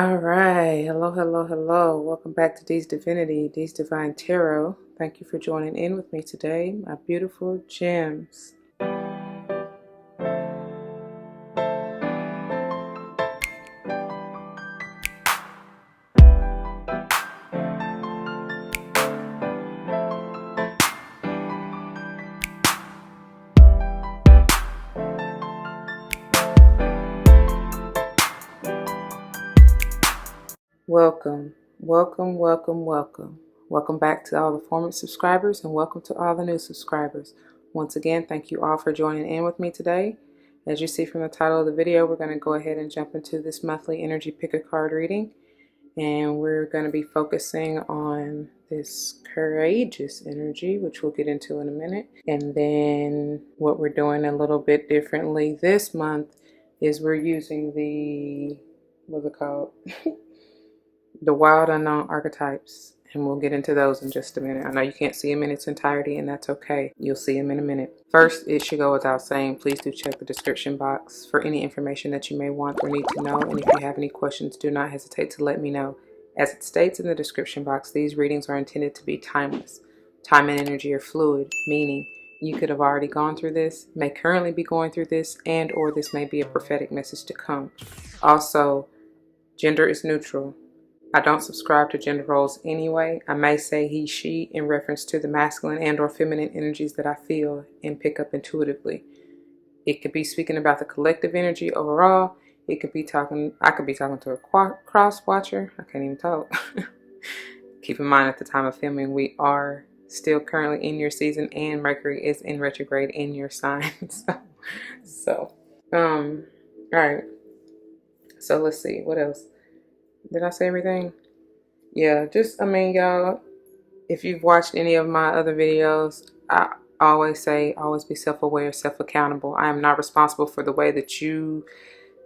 All right. Hello, hello, hello. Welcome back to D's Divinity, D's Divine Tarot. Thank you for joining in with me today, my beautiful gems. Welcome, welcome, welcome, welcome. Welcome back to all the former subscribers and welcome to all the new subscribers. Once again, thank you all for joining in with me today. As you see from the title of the video, we're going to go ahead and jump into this monthly energy pick a card reading. And we're going to be focusing on this courageous energy, which we'll get into in a minute. And then what we're doing a little bit differently this month is we're using the, what's it called? The wild unknown archetypes, and we'll get into those in just a minute. I know you can't see them in its entirety, and that's okay. You'll see them in a minute. First, it should go without saying, please do check the description box for any information that you may want or need to know, and if you have any questions, do not hesitate to let me know. As it states in the description box, these readings are intended to be timeless. Time and energy are fluid, meaning you could have already gone through this, may currently be going through this, and or this may be a prophetic message to come. Also, gender is neutral. I don't subscribe to gender roles anyway. I may say he, she in reference to the masculine and or feminine energies that I feel and pick up intuitively. It could be speaking about the collective energy overall. It could be talking, I could be talking to a cross watcher. I can't even talk. Keep in mind at the time of filming, we are still currently in your season and Mercury is in retrograde in your sign. All right. So let's see, what else? Did I say everything? Yeah, y'all, if you've watched any of my other videos, I always say, always be self-aware, self-accountable. I am not responsible for the way that you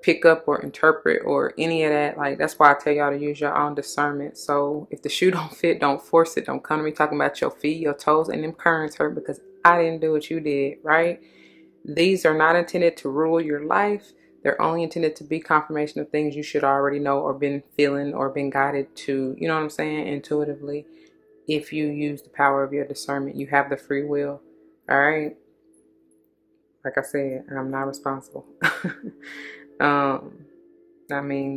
pick up or interpret or any of that. Like, that's why I tell y'all to use your own discernment. So if the shoe don't fit, don't force it. Don't come to me talking about your feet, your toes, and them currents hurt because I didn't do what you did, right? These are not intended to rule your life. They're only intended to be confirmation of things you should already know or been feeling or been guided to, you know what I'm saying, intuitively. If you use the power of your discernment, you have the free will. All right. Like I said, I'm not responsible.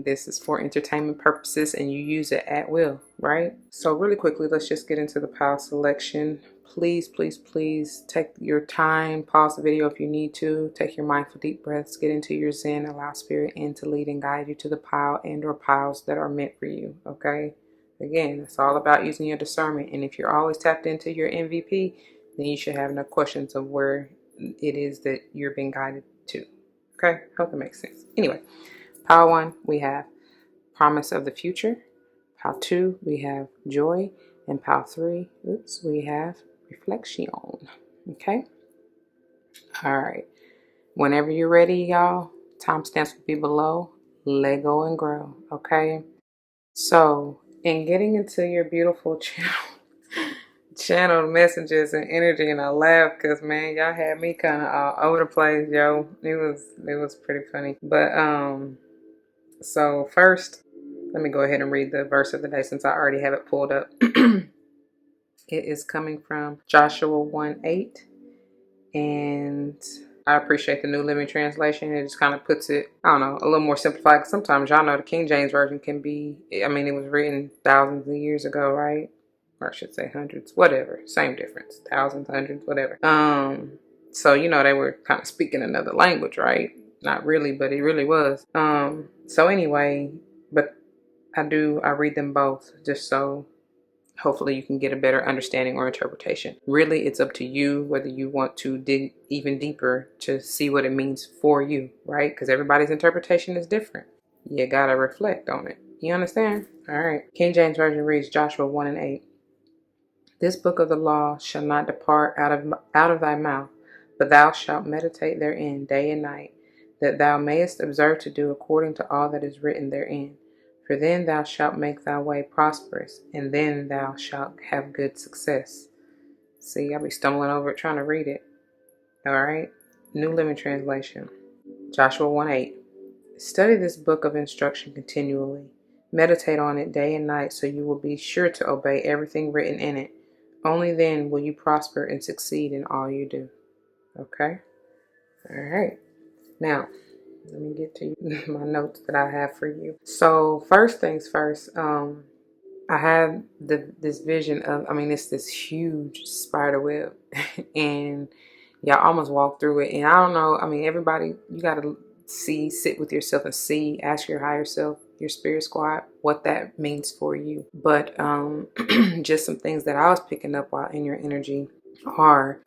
This is for entertainment purposes and you use it at will, right? So really quickly, let's just get into the pile selection. Please, please, please take your time, pause the video if you need to, take your mindful deep breaths, get into your Zen, allow spirit in to lead and guide you to the pile and or piles that are meant for you, okay? Again, it's all about using your discernment, and if you're always tapped into your MVP, then you should have no questions of where it is that you're being guided to, okay? Hope that makes sense. Anyway, pile 1, we have promise of the future. Pile 2, we have joy. And pile 3, we have reflection. Okay? All right. Whenever you're ready, y'all, timestamps will be below. Let go and grow. Okay? So, in getting into your beautiful channel messages and energy, and I laugh because, man, y'all had me kind of all over the place, yo. It was pretty funny. But, so first, let me go ahead and read the verse of the day since I already have it pulled up. It is coming from Joshua 1:8, and I appreciate the New Living Translation. It just kind of puts it, I don't know, a little more simplified. Sometimes y'all know the King James Version can be, it was written thousands of years ago, right? Or I should say hundreds, whatever. Same difference. Thousands, hundreds, whatever. So, they were kind of speaking another language, right? Not really, but it really was. So anyway, but I read them both just so hopefully you can get a better understanding or interpretation. Really, it's up to you whether you want to dig even deeper to see what it means for you, right? Because everybody's interpretation is different. You gotta reflect on it. You understand? All right. King James Version reads Joshua 1:8. This book of the law shall not depart out of thy mouth, but thou shalt meditate therein day and night, that thou mayest observe to do according to all that is written therein. For then thou shalt make thy way prosperous, and then thou shalt have good success. See, I'll be stumbling over it trying to read it. All right. New Living Translation. Joshua 1:8. Study this book of instruction continually. Meditate on it day and night so you will be sure to obey everything written in it. Only then will you prosper and succeed in all you do. Okay? All right. Now, let me get to my notes that I have for you. So, first things first, I had this vision of, it's this huge spider web, and y'all almost walked through it. And I don't know, everybody, you got to sit with yourself and ask your higher self, your spirit squad, what that means for you. But just some things that I was picking up while in your energy are,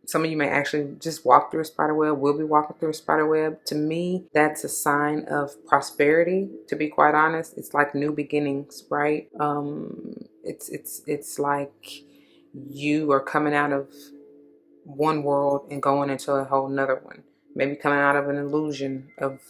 some of you may actually just walk through a spider web, will be walking through a spider web. To me, that's a sign of prosperity, to be quite honest. It's like new beginnings, right? It's like you are coming out of one world and going into a whole nother one. Maybe coming out of an illusion of,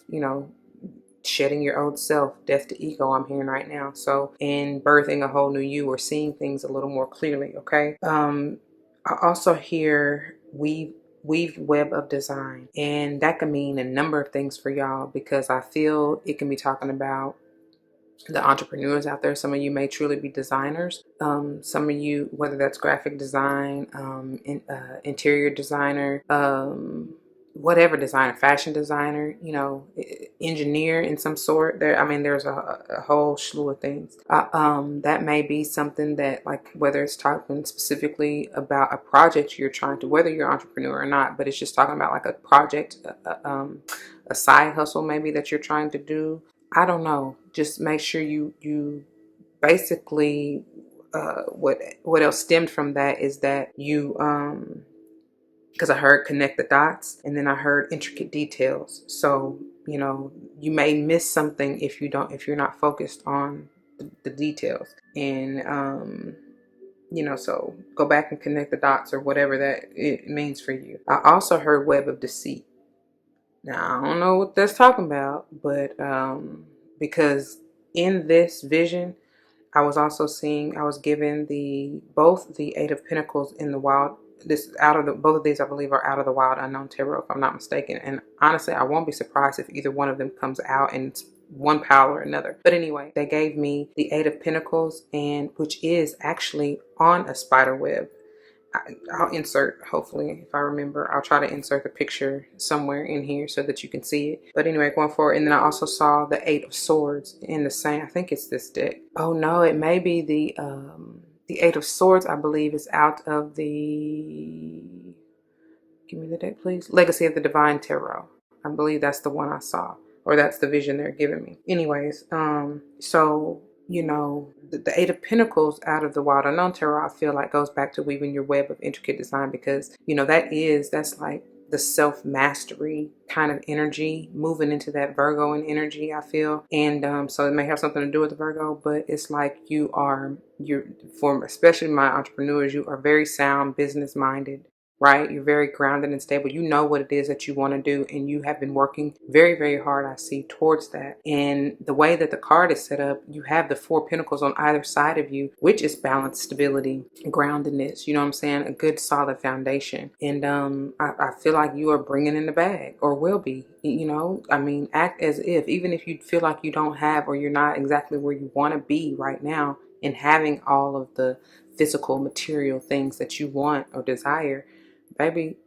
shedding your old self, death to ego, I'm hearing right now. So, in birthing a whole new you, or seeing things a little more clearly, okay? I also hear weave web of design, and that can mean a number of things for y'all, because I feel it can be talking about the entrepreneurs out there. Some of you may truly be designers. Some of you, whether that's graphic design, interior designer, whatever designer, fashion designer, engineer in some sort. There's a whole slew of things. That may be something that, like, whether it's talking specifically about a project you're trying to, whether you're an entrepreneur or not, but it's just talking about like a project, a side hustle maybe that you're trying to do. I don't know. Just make sure you basically, what else stemmed from that is that you, because I heard connect the dots, and then I heard intricate details. So, you may miss something if you're not focused on the details. And, so go back and connect the dots, or whatever that it means for you. I also heard web of deceit. Now, I don't know what that's talking about, but because in this vision, I was given both the Eight of Pentacles in the wild. Both of these, I believe, are out of the Wild Unknown Tarot, if I'm not mistaken. And honestly, I won't be surprised if either one of them comes out and it's one pile or another. But anyway, they gave me the Eight of Pentacles, and which is actually on a spider web. I'll insert, hopefully, if I remember, I'll try to insert the picture somewhere in here so that you can see it. But anyway, going forward. And then I also saw the Eight of Swords in the same, I think it's this deck. Oh no, it may be the Eight of Swords, I believe, is out of the, give me the deck, please. Legacy of the Divine Tarot. I believe that's the one I saw, or that's the vision they're giving me. Anyways, so, the Eight of Pentacles out of the Wild Unknown Tarot, I feel like goes back to weaving your web of intricate design, because, that's like the self-mastery kind of energy, moving into that Virgoan energy, I feel. And so it may have something to do with the Virgo, but it's like for especially my entrepreneurs, you are very sound, business minded, right? You're very grounded and stable. You know what it is that you want to do, and you have been working very, very hard, I see, towards that. And the way that the card is set up, you have the Four Pentacles on either side of you, which is balance, stability, groundedness, you know what I'm saying? A good solid foundation. And I feel like you are bringing in the bag, or will be, act as if, even if you feel like you don't have, or you're not exactly where you want to be right now, and having all of the physical material things that you want or desire, baby,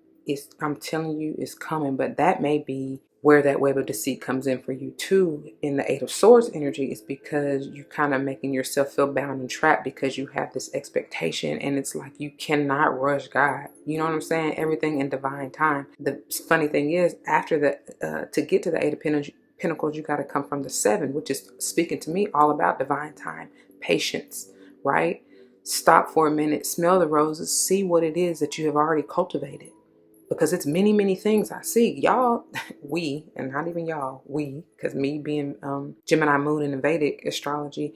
I'm telling you, it's coming. But that may be where that web of deceit comes in for you too. In the Eight of Swords energy, is because you kind of making yourself feel bound and trapped, because you have this expectation, and it's like you cannot rush God. You know what I'm saying? Everything in divine time. The funny thing is, after to get to the Eight of Pentacles, you got to come from the Seven, which is speaking to me all about divine time, patience, right? Stop for a minute, smell the roses, see what it is that you have already cultivated. Because it's many, many things I see. Y'all, and not even y'all, because me being Gemini moon in the Vedic astrology,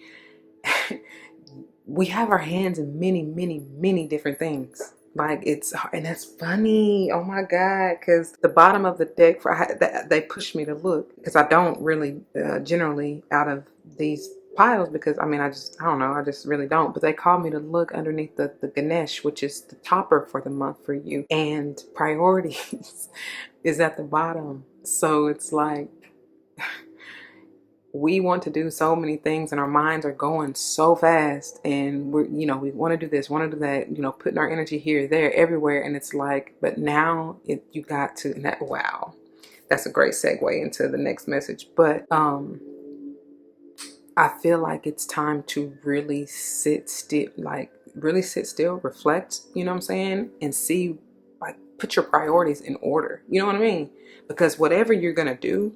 we have our hands in many, many, many different things. And that's funny. Oh my God. Because the bottom of the deck, they push me to look, because I don't really generally out of these piles, because I don't know, I just really don't. But they call me to look underneath the Ganesha, which is the topper for the month for you. And priorities is at the bottom. So it's like, we want to do so many things and our minds are going so fast, and we're, we want to do this, want to do that, putting our energy here, there, everywhere. And it's like, but now you got to, and that, wow, that's a great segue into the next message. But I feel like it's time to really sit still, reflect, you know what I'm saying? And see, like, put your priorities in order. You know what I mean? Because whatever you're going to do,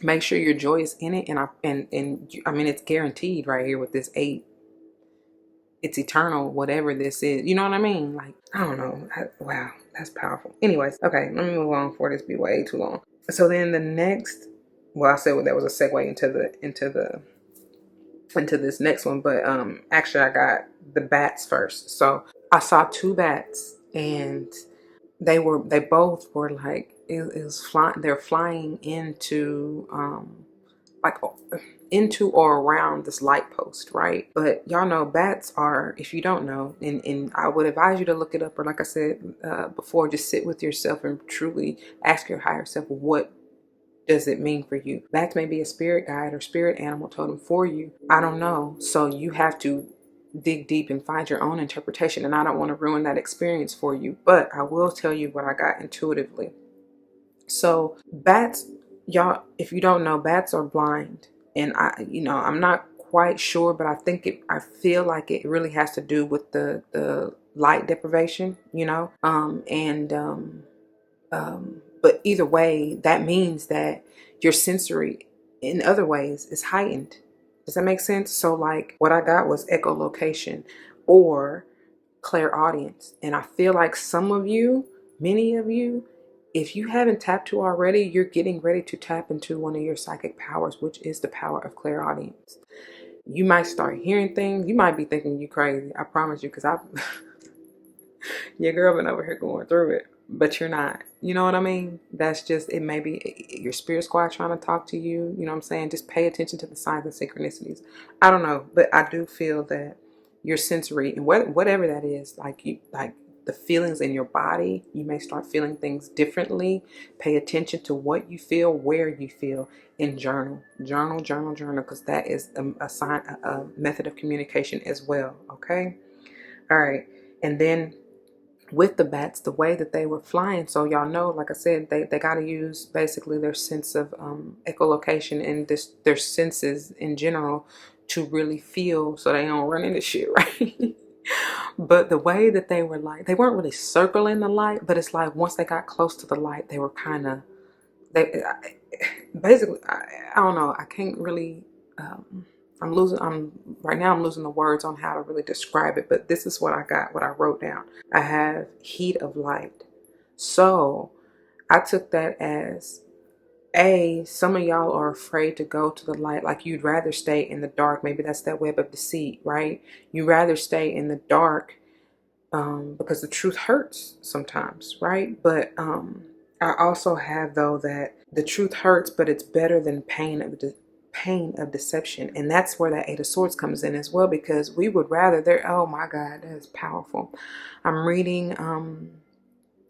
make sure your joy is in it. I mean, it's guaranteed right here with this 8. It's eternal, whatever this is. You know what I mean? Like, I don't know. Wow, that's powerful. Anyways, okay, let me move on before this be way too long. So then the next, well, I said that was a segue into this next one, but actually I got the bats first. So I saw 2 bats, and they both were like, it was flying, they're flying into like into or around this light post, right? But y'all know bats are, if you don't know, and I would advise you to look it up, or like I said before, just sit with yourself and truly ask your higher self, what does it mean for you? Bats may be a spirit guide or spirit animal totem for you. I don't know. So you have to dig deep and find your own interpretation. And I don't want to ruin that experience for you, but I will tell you what I got intuitively. So bats, y'all, if you don't know, bats are blind. And I'm not quite sure, but I feel like it really has to do with the light deprivation, but either way, that means that your sensory in other ways is heightened. Does that make sense? So like what I got was echolocation or clairaudience. And I feel like some of you, many of you, if you haven't tapped to already, you're getting ready to tap into one of your psychic powers, which is the power of clairaudience. You might start hearing things. You might be thinking you crazy. I promise you, because your girl been over here going through it, but you're not. You know what I mean? That's just, it may be your spirit squad trying to talk to you. You know what I'm saying? Just pay attention to the signs and synchronicities. I don't know, but I do feel that your sensory, and whatever that is, like the feelings in your body, you may start feeling things differently. Pay attention to what you feel, where you feel, and journal, because that is a method of communication as well. Okay. All right. And then with the bats, the way that they were flying, so y'all know, like I said, they got to use basically their sense of echolocation and their senses in general to really feel, so they don't run into shit, right? But the way that they were, like, they weren't really circling the light, but it's like once they got close to the light, they were kind of, basically, I don't know, I can't really, I'm right now I'm losing the words on how to really describe it, but this is what I got, what I wrote down. I have heat of light. So I took that as, some of y'all are afraid to go to the light. Like, you'd rather stay in the dark. Maybe that's that web of deceit, right? You'd rather stay in the dark because the truth hurts sometimes, right? But I also have, though, that the truth hurts, but it's better than pain of deception. And that's where that 8 of Swords comes in as well, because we would rather, oh my God, that is powerful. I'm reading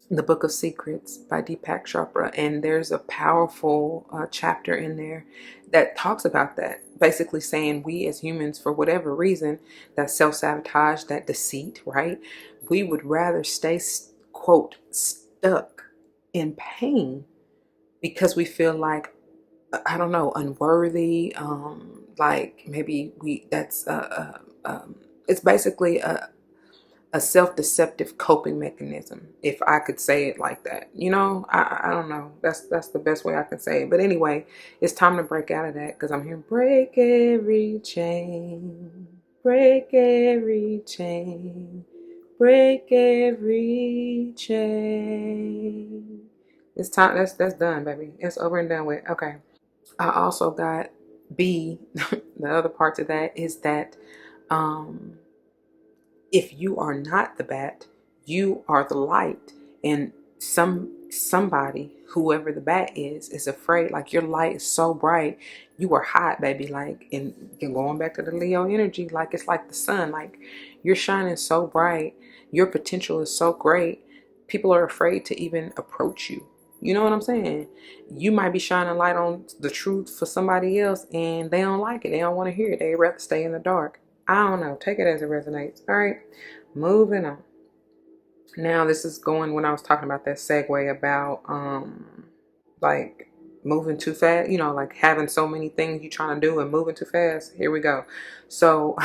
the Book of Secrets by Deepak Chopra, and there's a powerful chapter in there that talks about that, basically saying we as humans, for whatever reason, that self-sabotage, that deceit, right? We would rather stay, quote, stuck in pain because we feel like, I don't know, unworthy, like maybe it's basically a self-deceptive coping mechanism, if I could say it like that. I don't know. That's the best way I can say it. But anyway, it's time to break out of that, because I'm hearing break every chain, break every chain, break every chain. It's time. That's done, baby. It's over and done with. Okay. I also got B. The other part to that is that if you are not the bat, you are the light. And somebody, whoever the bat is afraid. Like, your light is so bright, you are hot, baby. Like, and going back to the Leo energy, like, it's like the sun. Like, you're shining so bright, your potential is so great, people are afraid to even approach you. You know what I'm saying? You might be shining light on the truth for somebody else and they don't like it. They don't want to hear it. They rather stay in the dark. I don't know. Take it as it resonates. All right. Moving on. Now this is going when I was talking about that segue about like moving too fast, you know, like having so many things you're trying to do and moving too fast. Here we go. So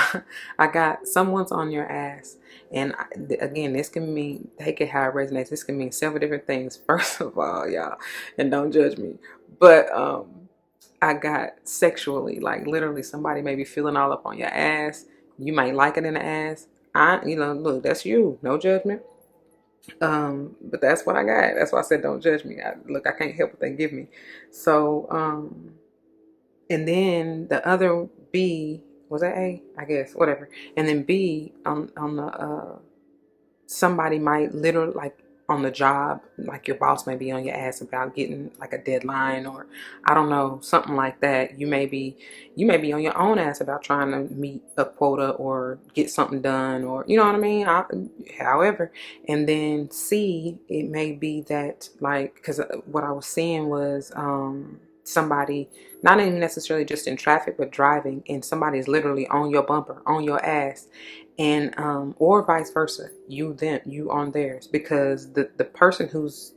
I got someone's on your ass. And again, this can mean, take it how it resonates. This can mean several different things. First of all, y'all, and don't judge me, but I got sexually, like literally somebody may be feeling all up on your ass. You might like it in the ass. You know, look, that's you. No judgment. But that's what I got. That's why I said don't judge me. Look, I can't help what they give me. So, and then the other B, was that A? I guess, whatever. And then B on the somebody might literally, like on the job, like your boss may be on your ass about getting like a deadline, or I don't know, something like that. You may be on your own ass about trying to meet a quota or get something done, or you know what I mean. However, and then C, it may be that, like, because what I was seeing was somebody not even necessarily just in traffic but driving, and somebody's literally on your bumper, on your ass, and or vice versa, you on theirs, because the person who's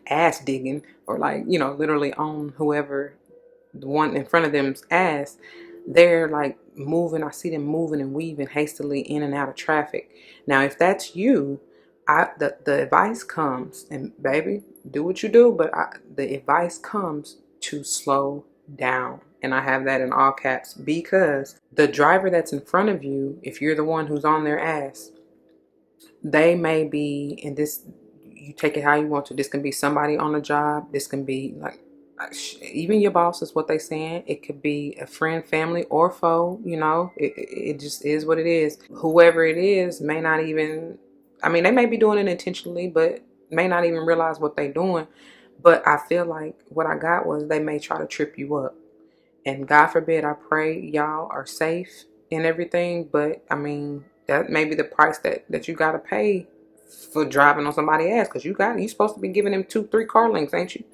ass digging, or like, you know, literally on whoever, the one in front of them's ass, they're like moving. I see them moving and weaving hastily in and out of traffic. Now if that's you, the advice comes, and baby, do what you do, but the advice comes to slow down. And I have that in all caps, because the driver that's in front of you, if you're the one who's on their ass, they may be, and this, you take it how you want to. This can be somebody on the job. This can be like even your boss is what they saying. It could be a friend, family, or foe. You know, it just is what it is. Whoever it is may not even, I mean, they may be doing it intentionally, but may not even realize what they're doing. But I feel like what I got was they may try to trip you up. And God forbid, I pray y'all are safe and everything. But I mean, that may be the price that you got to pay for driving on somebody's ass. Because you supposed to be giving them 2-3 car links, ain't you?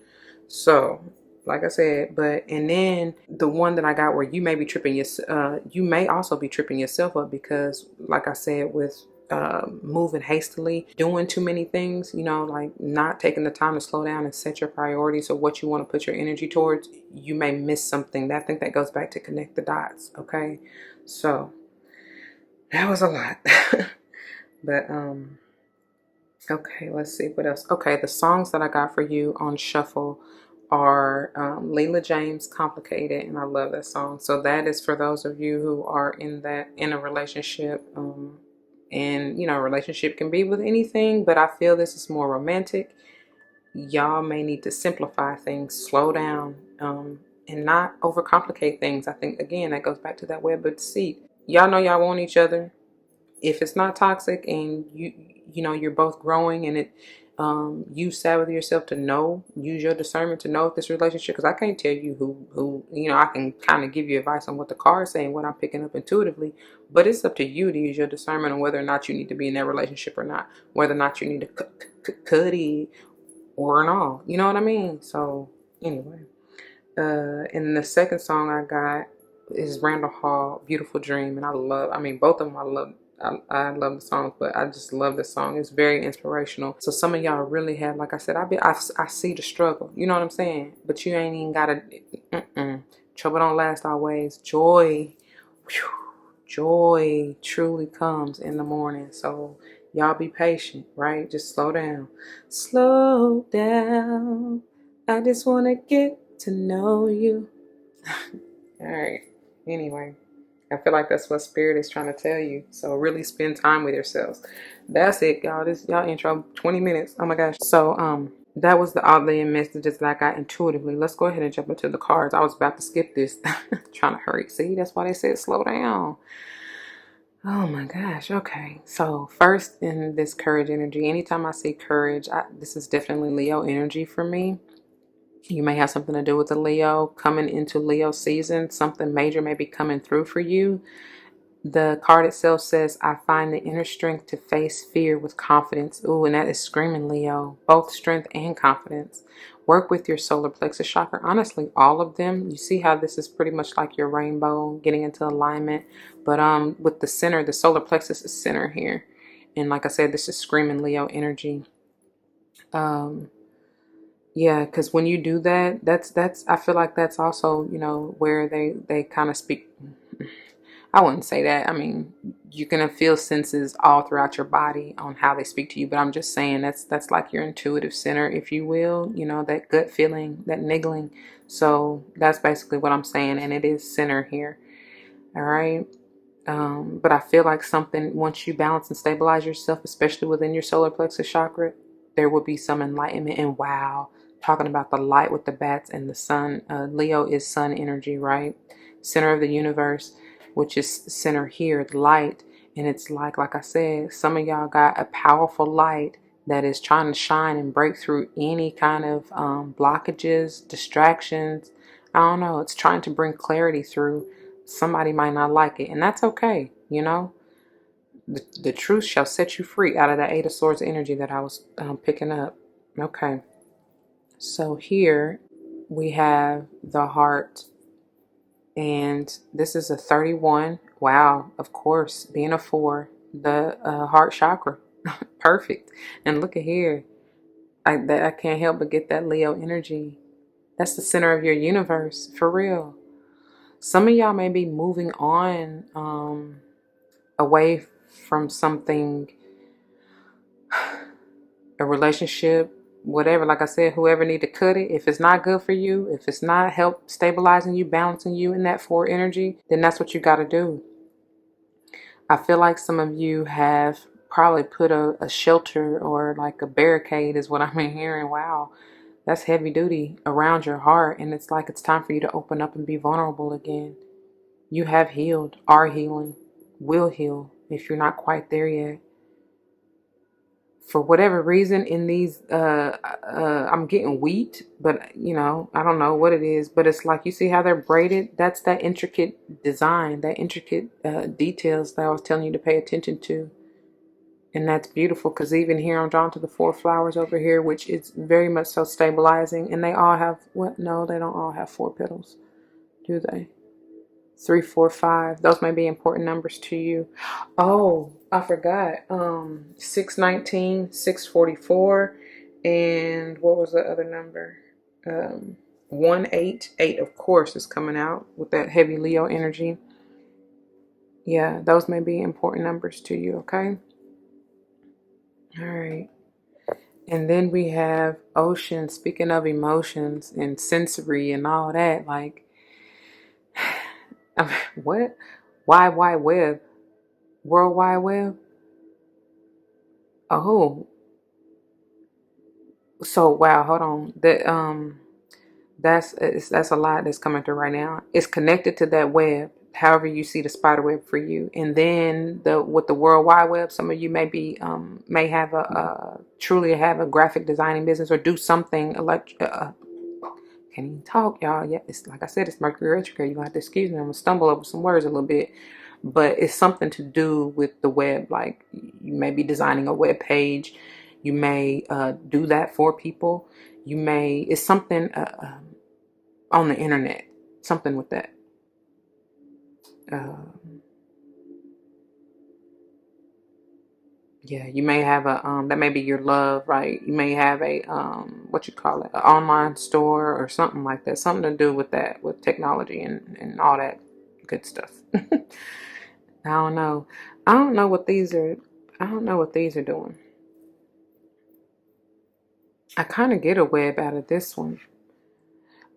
So, like I said, and then the one that I got where you may be tripping you may also be tripping yourself up, because like I said, with moving hastily, doing too many things, you know, like not taking the time to slow down and set your priorities, or what you want to put your energy towards, you may miss something. I think that goes back to connect the dots. Okay, so that was a lot. But okay, let's see what else. Okay, the songs that I got for you on shuffle are Leela James, Complicated, and I love that song. So that is for those of you who are in a relationship. And you know, relationship can be with anything, but I feel this is more romantic. Y'all may need to simplify things, slow down, and not overcomplicate things. I think again that goes back to that web of deceit. Y'all know y'all want each other. If it's not toxic, and you know you're both growing, and it you sat with yourself to know, use your discernment to know if this relationship, because I can't tell you who, you know, I can kind of give you advice on what the cards say and what I'm picking up intuitively, but it's up to you to use your discernment on whether or not you need to be in that relationship or not, whether or not you need to cut it or not, you know what I mean? So anyway, and the second song I got is Randall Hall, Beautiful Dream. And I mean, both of them I love the songs, but I just love the song. It's very inspirational. So some of y'all really have, like I said, I see the struggle. You know what I'm saying? But you ain't even got to, trouble don't last always. Joy truly comes in the morning. So y'all be patient, right? Just slow down. Slow down. I just want to get to know you. All right. Anyway, I feel like that's what Spirit is trying to tell you. So really spend time with yourselves. That's it, y'all. This y'all intro 20 minutes. Oh my gosh. So that was the oddly messages that I got intuitively. Let's go ahead and jump into the cards. I was about to skip this, trying to hurry. See, that's why they said slow down. Oh my gosh. Okay. So first, in this courage energy, anytime I see courage, this is definitely Leo energy for me. You may have something to do with the Leo coming into Leo season. Something major may be coming through for you. The card itself says, I find the inner strength to face fear with confidence. Ooh, and that is screaming, Leo. Both strength and confidence. Work with your solar plexus chakra. Honestly, all of them. You see how this is pretty much like your rainbow getting into alignment. But with the center, the solar plexus is center here. And like I said, this is screaming Leo energy. Yeah, because when you do that, that's I feel like that's also, you know, where they kind of speak. I wouldn't say that. I mean, you can feel senses all throughout your body on how they speak to you, but I'm just saying that's like your intuitive center, if you will, you know, that gut feeling, that niggling. So that's basically what I'm saying, and it is center here. All right. But I feel like something, once you balance and stabilize yourself, especially within your solar plexus chakra, there will be some enlightenment. And wow, talking about the light with the bats and the sun. Leo is sun energy, right? Center of the universe, which is center here, the light. And it's like I said, some of y'all got a powerful light that is trying to shine and break through any kind of blockages, distractions. I don't know. It's trying to bring clarity through. Somebody might not like it, and that's okay. You know, the truth shall set you free out of that Eight of Swords energy that I was picking up. Okay, so here we have the heart, and this is a 31. Wow, of course, being a 4, the heart chakra, perfect. And look at here, I can't help but get that Leo energy. That's the center of your universe, for real. Some of y'all may be moving on away from something, a relationship, whatever. Like I said, whoever need to cut it. If it's not good for you, if it's not help stabilizing you, balancing you in that 4 energy, then that's what you got to do. I feel like some of you have probably put a shelter or like a barricade is what I'm hearing. Wow, that's heavy duty around your heart. And it's like it's time for you to open up and be vulnerable again. You have healed, are healing, will heal if you're not quite there yet. For whatever reason in these, I'm getting wheat, but you know, I don't know what it is, but it's like, you see how they're braided? That's that intricate design, that intricate details that I was telling you to pay attention to. And that's beautiful, because even here I'm drawn to the 4 flowers over here, which is very much so stabilizing. And they all have, what? No, they don't all have 4 petals, do they? 3, 4, 5. Those may be important numbers to you. Oh, I forgot. 619, 644, and what was the other number? 188, of course, is coming out with that heavy Leo energy. Yeah, those may be important numbers to you, okay? All right. And then we have ocean, speaking of emotions and sensory and all that, like, what? Wide Web? World Wide Web? Oh, so wow, hold on. That's a lot that's coming through right now. It's connected to that web, however you see the spider web for you. And then with the World Wide Web, some of you may have truly have a graphic designing business, or do something can't even talk, y'all. Yeah, it's like I said, it's Mercury retrograde. You're gonna have to excuse me. I'm gonna stumble over some words a little bit, but it's something to do with the web. Like, you may be designing a web page. You may do that for people. It's something on the internet, something with that. Uh, yeah, you may have that may be your love, right? You may have a what you call it, an online store or something like that, something to do with that, with technology and all that good stuff. I don't know. I don't know what these are. I don't know what these are doing. I kind of get a web out of this one.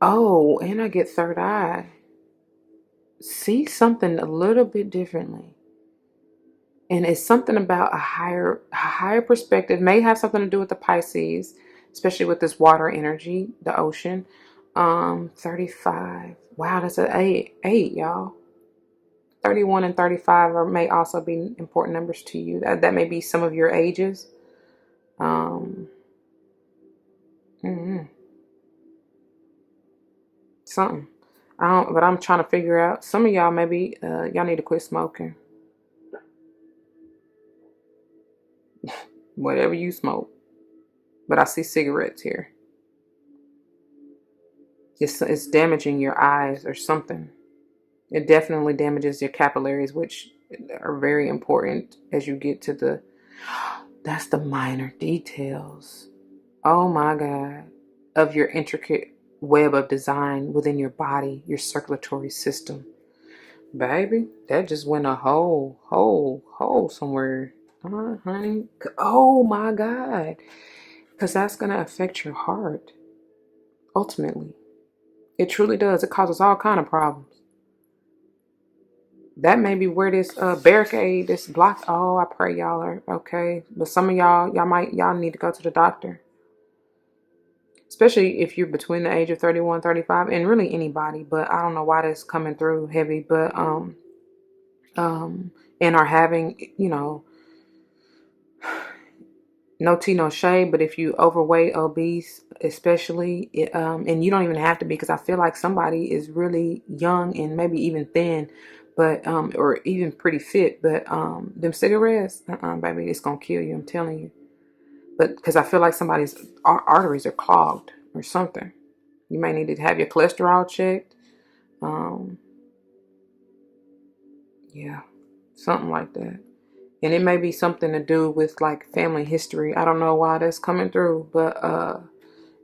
Oh, and I get third eye. See something a little bit differently. And it's something about a higher perspective. May have something to do with the Pisces, especially with this water energy, the ocean. 35. Wow, that's an 8, y'all. 31 and 35 may also be important numbers to you. That may be some of your ages. Um, mm-hmm. Something. But I'm trying to figure out. Some of y'all maybe y'all need to quit smoking. whatever you smoke. But I see cigarettes here. It's damaging your eyes or something. It definitely damages your capillaries, which are very important as you get to the, that's the minor details. Oh my God. Of your intricate web of design within your body, your circulatory system. Baby, that just went a hole somewhere. Honey. Oh my God. Because that's going to affect your heart. Ultimately. It truly does. It causes all kind of problems. That may be where this barricade, this block. Oh, I pray y'all are okay. But some of y'all need to go to the doctor. Especially if you're between the age of 31, 35, and really anybody. But I don't know why that's coming through heavy. But and are having, no tea, no shade, but if you overweight, obese, especially, and you don't even have to be, because I feel like somebody is really young and maybe even thin, but or even pretty fit, but them cigarettes, baby, it's gonna kill you. I'm telling you. But because I feel like somebody's arteries are clogged or something, you may need to have your cholesterol checked. Yeah, something like that. And it may be something to do with like family history. I don't know why that's coming through, but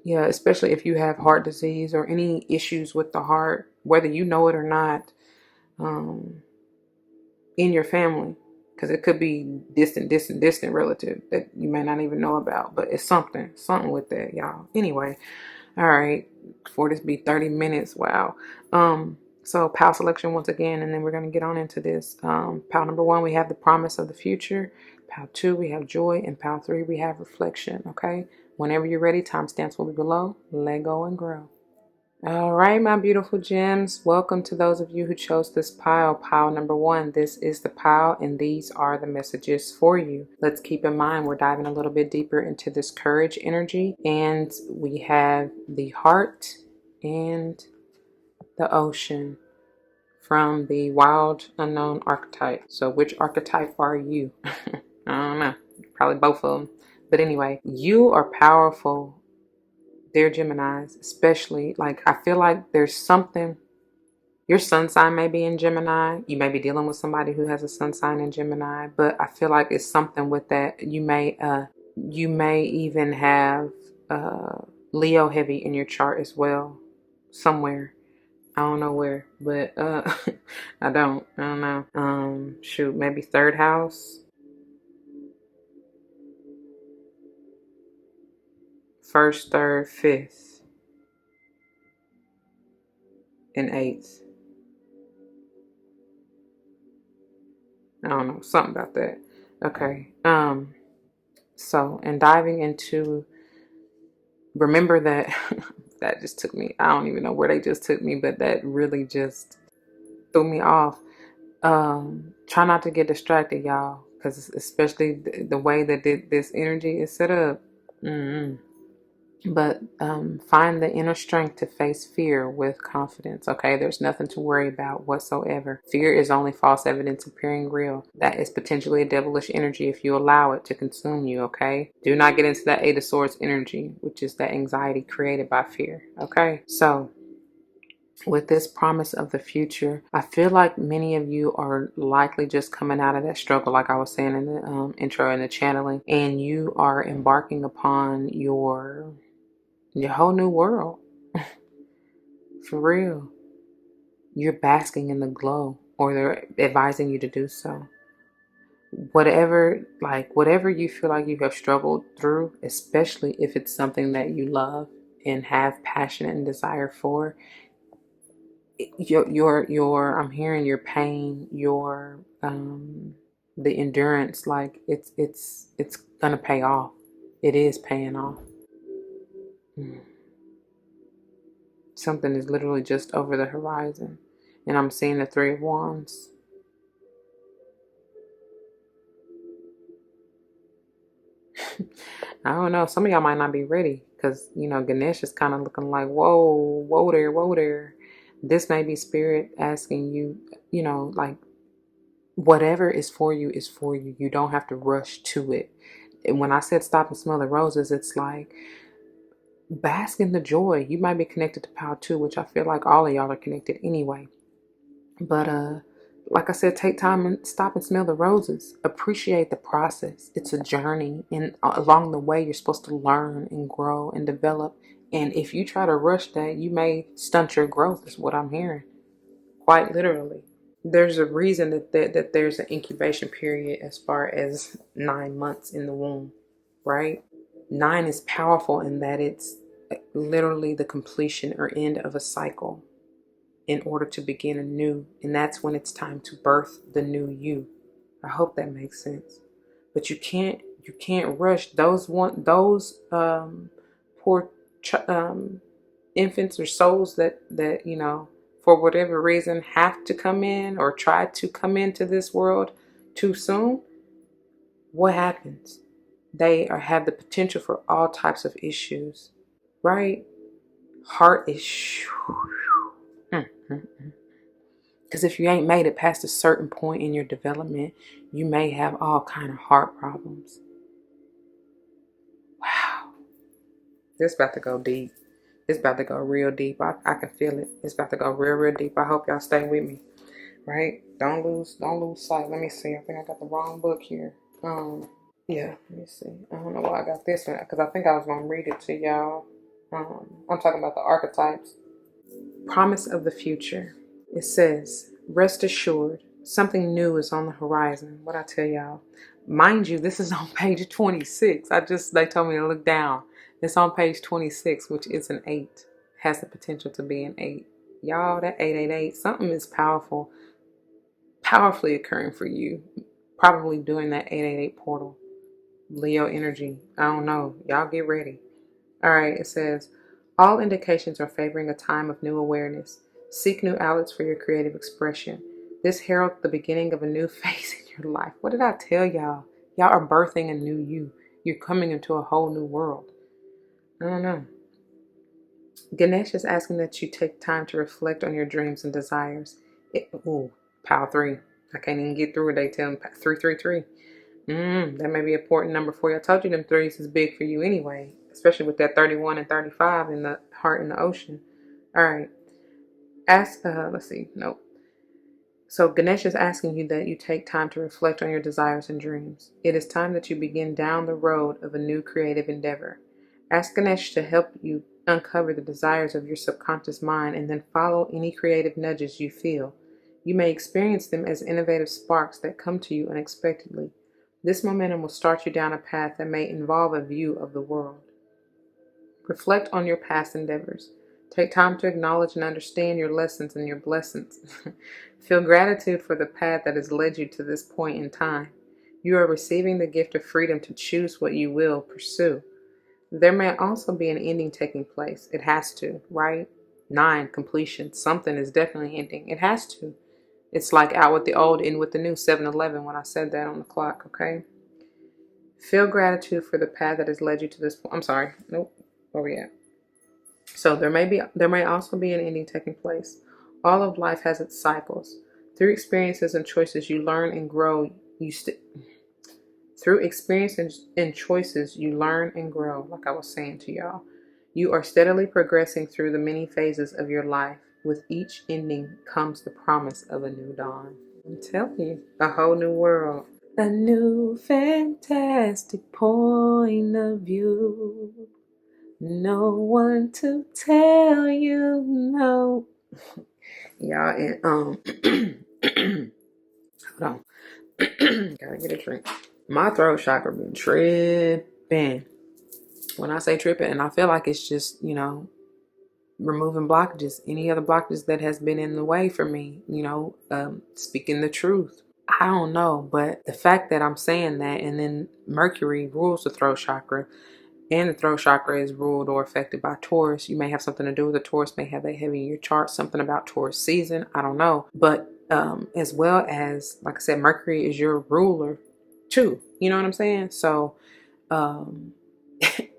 yeah, especially if you have heart disease or any issues with the heart, whether you know it or not, in your family, because it could be distant relative that you may not even know about, but it's something with that, y'all. Anyway, all right, for this be 30 minutes. Wow. So pal selection once again, and then we're going to get on into this. Pal number 1, we have the promise of the future. Pal 2, we have joy. And pal 3, we have reflection. Okay. Whenever you're ready, timestamps will be below. Let go and grow. All right, my beautiful gems. Welcome to those of you who chose this pile. Pile number 1. This is the pile, and these are the messages for you. Let's keep in mind we're diving a little bit deeper into this courage energy, and we have the heart and the ocean from the wild unknown archetype. So which archetype are you? I don't know. Probably both of them. But anyway, you are powerful, dear Geminis, especially. Like, I feel like there's something. Your sun sign may be in Gemini. You may be dealing with somebody who has a sun sign in Gemini, but I feel like it's something with that. You may even have Leo heavy in your chart as well, somewhere. I don't know where, but I don't know. Shoot, maybe 3rd house, 1st, 3rd, 5th, and 8th. I don't know, something about that. Okay. So, and diving into, remember that that just took me, I don't even know where they just took me, but that really just threw me off. Try not to get distracted, y'all, because especially the way that this energy is set up. But find the inner strength to face fear with confidence. Okay, there's nothing to worry about whatsoever. Fear is only false evidence appearing real. That is potentially a devilish energy if you allow it to consume you. Okay, do not get into that 8 of Swords energy, which is that anxiety created by fear. Okay, so with this promise of the future, I feel like many of you are likely just coming out of that struggle, like I was saying in the intro and the channeling, and you are embarking upon your whole new world. For real. You're basking in the glow, or they're advising you to do so. Whatever you feel like you have struggled through, especially if it's something that you love and have passion and desire for, your I'm hearing your pain, your the endurance, like it's gonna pay off. It is paying off. Something is literally just over the horizon, and I'm seeing the 3 of Wands. I don't know, some of y'all might not be ready, because Ganesha is kind of looking like, whoa there. This may be spirit asking you, like, whatever is for you is for you. You don't have to rush to it. And when I said stop and smell the roses, it's like bask in the joy. You might be connected to power too, which I feel like all of y'all are connected anyway. But like I said, take time and stop and smell the roses. Appreciate the process. It's a journey, and along the way, you're supposed to learn and grow and develop. And if you try to rush that, you may stunt your growth. Is what I'm hearing, quite literally. There's a reason that there's an incubation period as far as 9 months in the womb, right? 9 is powerful in that it's literally the completion or end of a cycle in order to begin anew. And that's when it's time to birth the new you. I hope that makes sense. But you can't rush those poor infants or souls that for whatever reason have to come in or try to come into this world too soon. What happens? They have the potential for all types of issues, right? Heart is because if you ain't made it past a certain point in your development, you may have all kind of heart problems. Wow, this about to go deep. It's about to go real deep. I can feel it. It's about to go real deep. I hope y'all stay with me. Right? Don't lose sight. Let me see. I think I got the wrong book here. Yeah, let me see. I don't know why I got this one because I think I was gonna read it to y'all. I'm talking about the archetypes. Promise of the future. It says, rest assured, something new is on the horizon. What I tell y'all. Mind you, this is on page 26. They told me to look down. It's on page 26, which is an 8. Has the potential to be an 8. Y'all, that 888, something is powerfully occurring for you. Probably doing that 888 portal. Leo energy. I don't know. Y'all get ready. All right, it says, all indications are favoring a time of new awareness. Seek new outlets for your creative expression. This heralds the beginning of a new phase in your life. What did I tell y'all? Y'all are birthing a new you. You're coming into a whole new world. I don't know. Ganesha is asking that you take time to reflect on your dreams and desires. Power 3. I can't even get through it. They tell me 333. That may be an important number for you. I told you them threes is big for you anyway, especially with that 31 and 35 in the heart in the ocean. All right. Let's see. Nope. So Ganesha is asking you that you take time to reflect on your desires and dreams. It is time that you begin down the road of a new creative endeavor. Ask Ganesha to help you uncover the desires of your subconscious mind and then follow any creative nudges you feel. You may experience them as innovative sparks that come to you unexpectedly. This momentum will start you down a path that may involve a view of the world. Reflect on your past endeavors. Take time to acknowledge and understand your lessons and your blessings. Feel gratitude for the path that has led you to this point in time. You are receiving the gift of freedom to choose what you will pursue. There may also be an ending taking place. It has to, right? 9, completion. Something is definitely ending. It has to. It's like out with the old, in with the new, 7-Eleven when I said that on the clock, okay? Feel gratitude for the path that has led you to this point. I'm sorry. Nope. Where we at? So there may also be an ending taking place. All of life has its cycles. Through experiences and choices you learn and grow. Through experiences and choices you learn and grow, like I was saying to y'all. You are steadily progressing through the many phases of your life. With each ending comes the promise of a new dawn. I'm telling you, a whole new world. A new fantastic point of view. No one to tell you no. Y'all, and hold on. Gotta get a drink. My throat chakra been tripping. When I say tripping, and I feel like it's just, removing blockages, any other blockages that has been in the way for me, speaking the truth. I don't know, but the fact that I'm saying that, and then Mercury rules the throat chakra, and the throat chakra is ruled or affected by Taurus. You may have something to do with the Taurus, may have that heavy in your chart, something about Taurus season. I don't know. But as well as, like I said, Mercury is your ruler too. You know what I'm saying? So,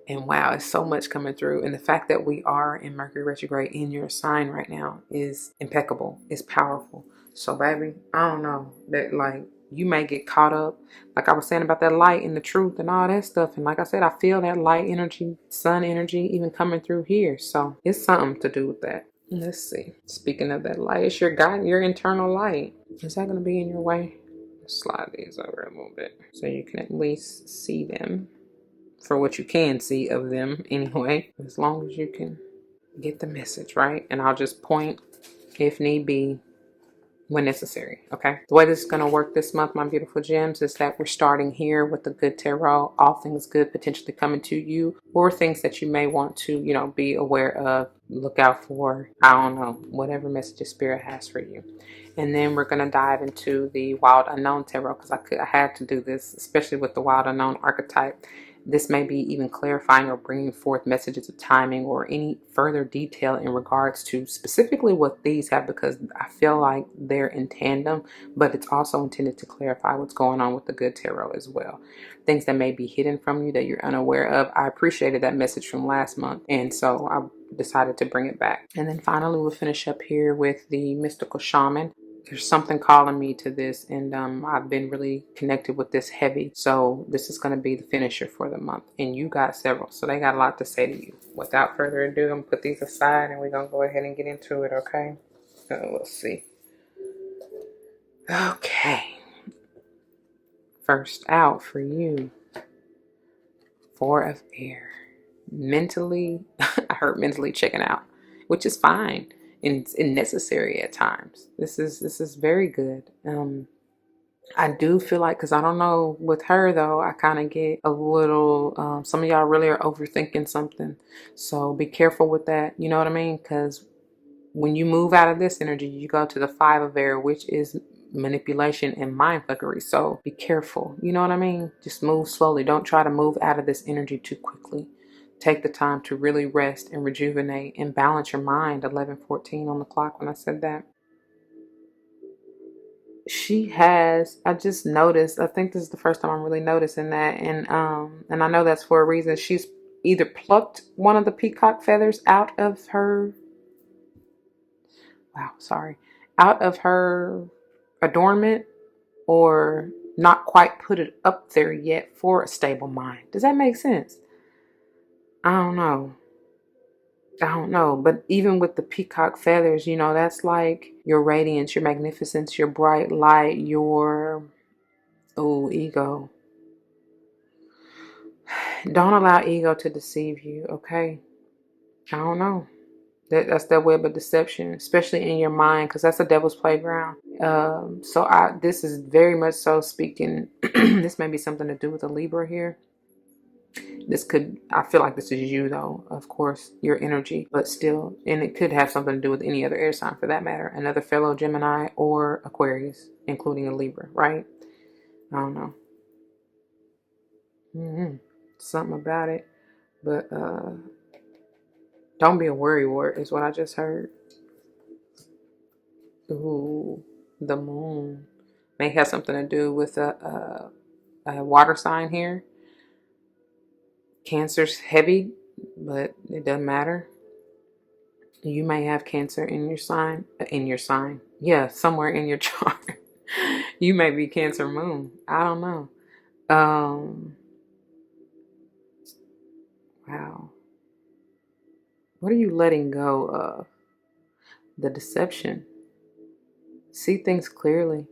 and wow, it's so much coming through. And the fact that we are in Mercury retrograde in your sign right now is impeccable. It's powerful. So baby, I don't know that, like, you may get caught up, like I was saying about that light and the truth and all that stuff. And like I said, I feel that light energy, sun energy even coming through here. So it's something to do with that. Let's see. Speaking of that light, it's your guide, your internal light. Is that going to be in your way? Slide these over a little bit so you can at least see them for what you can see of them anyway, as long as you can get the message, right? And I'll just point if need be when necessary. Okay, the way this is going to work this month, my beautiful gems, is that we're starting here with the good tarot, all things good potentially coming to you, or things that you may want to, you know, be aware of, look out for, I don't know, whatever message spirit has for you. And then we're going to dive into the wild unknown tarot, because I had to do this, especially with the wild unknown archetype. This may be even clarifying or bringing forth messages of timing or any further detail in regards to specifically what these have, because I feel like they're in tandem, but it's also intended to clarify what's going on with the good tarot as well. Things that may be hidden from you that you're unaware of. I appreciated that message from last month, and so I decided to bring it back. And then finally, we'll finish up here with the mystical shaman. There's something calling me to this, and I've been really connected with this heavy. So this is going to be the finisher for the month, and you got several, so they got a lot to say to you. Without further ado, I'm going to put these aside and we're going to go ahead and get into it. Okay, let's see. Okay, first out for you, Four of Air. Mentally, I heard mentally checking out, which is fine. And it's necessary at times. This is very good. I do feel like, because I don't know, with her though, I kind of get a little, some of y'all really are overthinking something. So be careful with that. You know what I mean? Because when you move out of this energy, you go to the Five of Air, which is manipulation and mind fuckery. So be careful. You know what I mean? Just move slowly. Don't try to move out of this energy too quickly. Take the time to really rest and rejuvenate and balance your mind. 11:14 on the clock when I said that. She has, I just noticed, I think this is the first time I'm really noticing that. And I know that's for a reason. She's either plucked one of the peacock feathers out of her, out of her adornment, or not quite put it up there yet for a stable mind. Does that make sense? I don't know. But even with the peacock feathers, you know, that's like your radiance, your magnificence, your bright light, your ego. Don't allow ego to deceive you, okay? I don't know. That's that web of deception, especially in your mind, because that's a devil's playground. This is very much so speaking. This may be something to do with a Libra here. I feel like this is you though, of course, your energy, but still, and it could have something to do with any other air sign for that matter, another fellow Gemini or Aquarius, including a Libra, right? I don't know. Something about it, but don't be a worrywart is what I just heard. Ooh, the moon may have something to do with a water sign here. Cancer's heavy, but it doesn't matter. You may have Cancer in your sign. Yeah, somewhere in your chart. You may be Cancer moon. I don't know. Wow. What are you letting go of? The deception. See things clearly.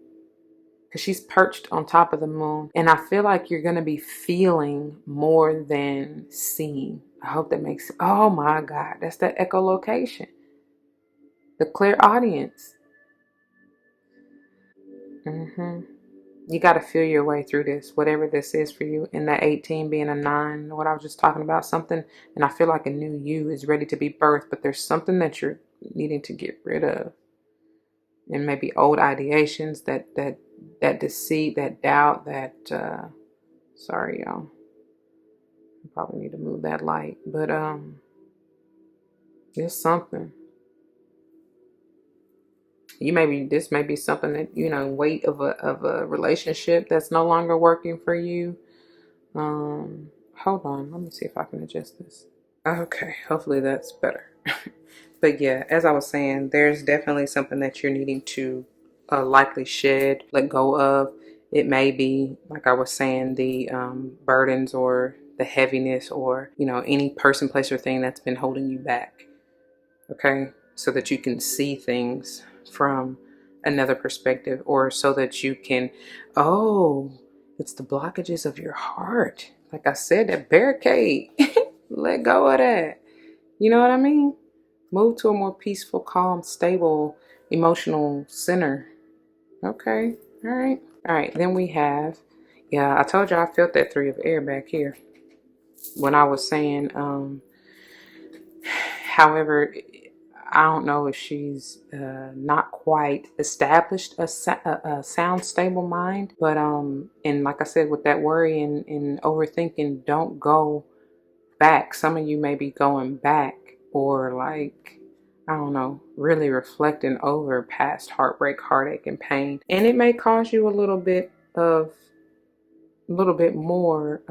Because she's perched on top of the moon. And I feel like you're going to be feeling more than seeing. I hope that makes sense. Oh my God. That's the echolocation. The clairaudience. You got to feel your way through this, whatever this is for you. And that 18 being a 9, what I was just talking about, something. And I feel like a new you is ready to be birthed. But there's something that you're needing to get rid of. And maybe old ideations, that deceit, that doubt, that sorry y'all, I probably need to move that light, but there's something. This may be something that, you know, weight of a relationship that's no longer working for you. Hold on, let me see if I can adjust this. Okay, hopefully that's better. But yeah, as I was saying, there's definitely something that you're needing to likely shed, let go of. It may be, like I was saying, the burdens or the heaviness or, any person, place, or thing that's been holding you back. Okay? So that you can see things from another perspective, or so that you can, it's the blockages of your heart. Like I said, that barricade. Let go of that. You know what I mean? Move to a more peaceful, calm, stable, emotional center. Okay. All right. All right. Then we have, I told you I felt that 3 of air back here when I was saying, however, I don't know if she's not quite established a sound, stable mind. But, and like I said, with that worry and overthinking, don't go back. Some of you may be going back, or like, I don't know, really reflecting over past heartbreak, heartache, and pain. And it may cause you a little bit more,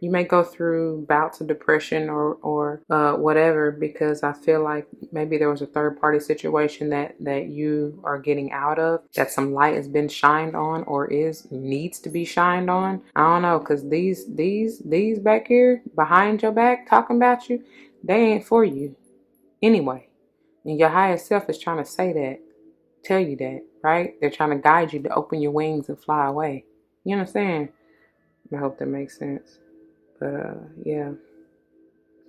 you may go through bouts of depression or whatever, because I feel like maybe there was a third party situation that you are getting out of, that some light has been shined on or needs to be shined on. I don't know, because these back here behind your back talking about you, they ain't for you anyway. And your higher self is trying to say that, tell you that, right? They're trying to guide you to open your wings and fly away. You understand? I hope that makes sense. But yeah,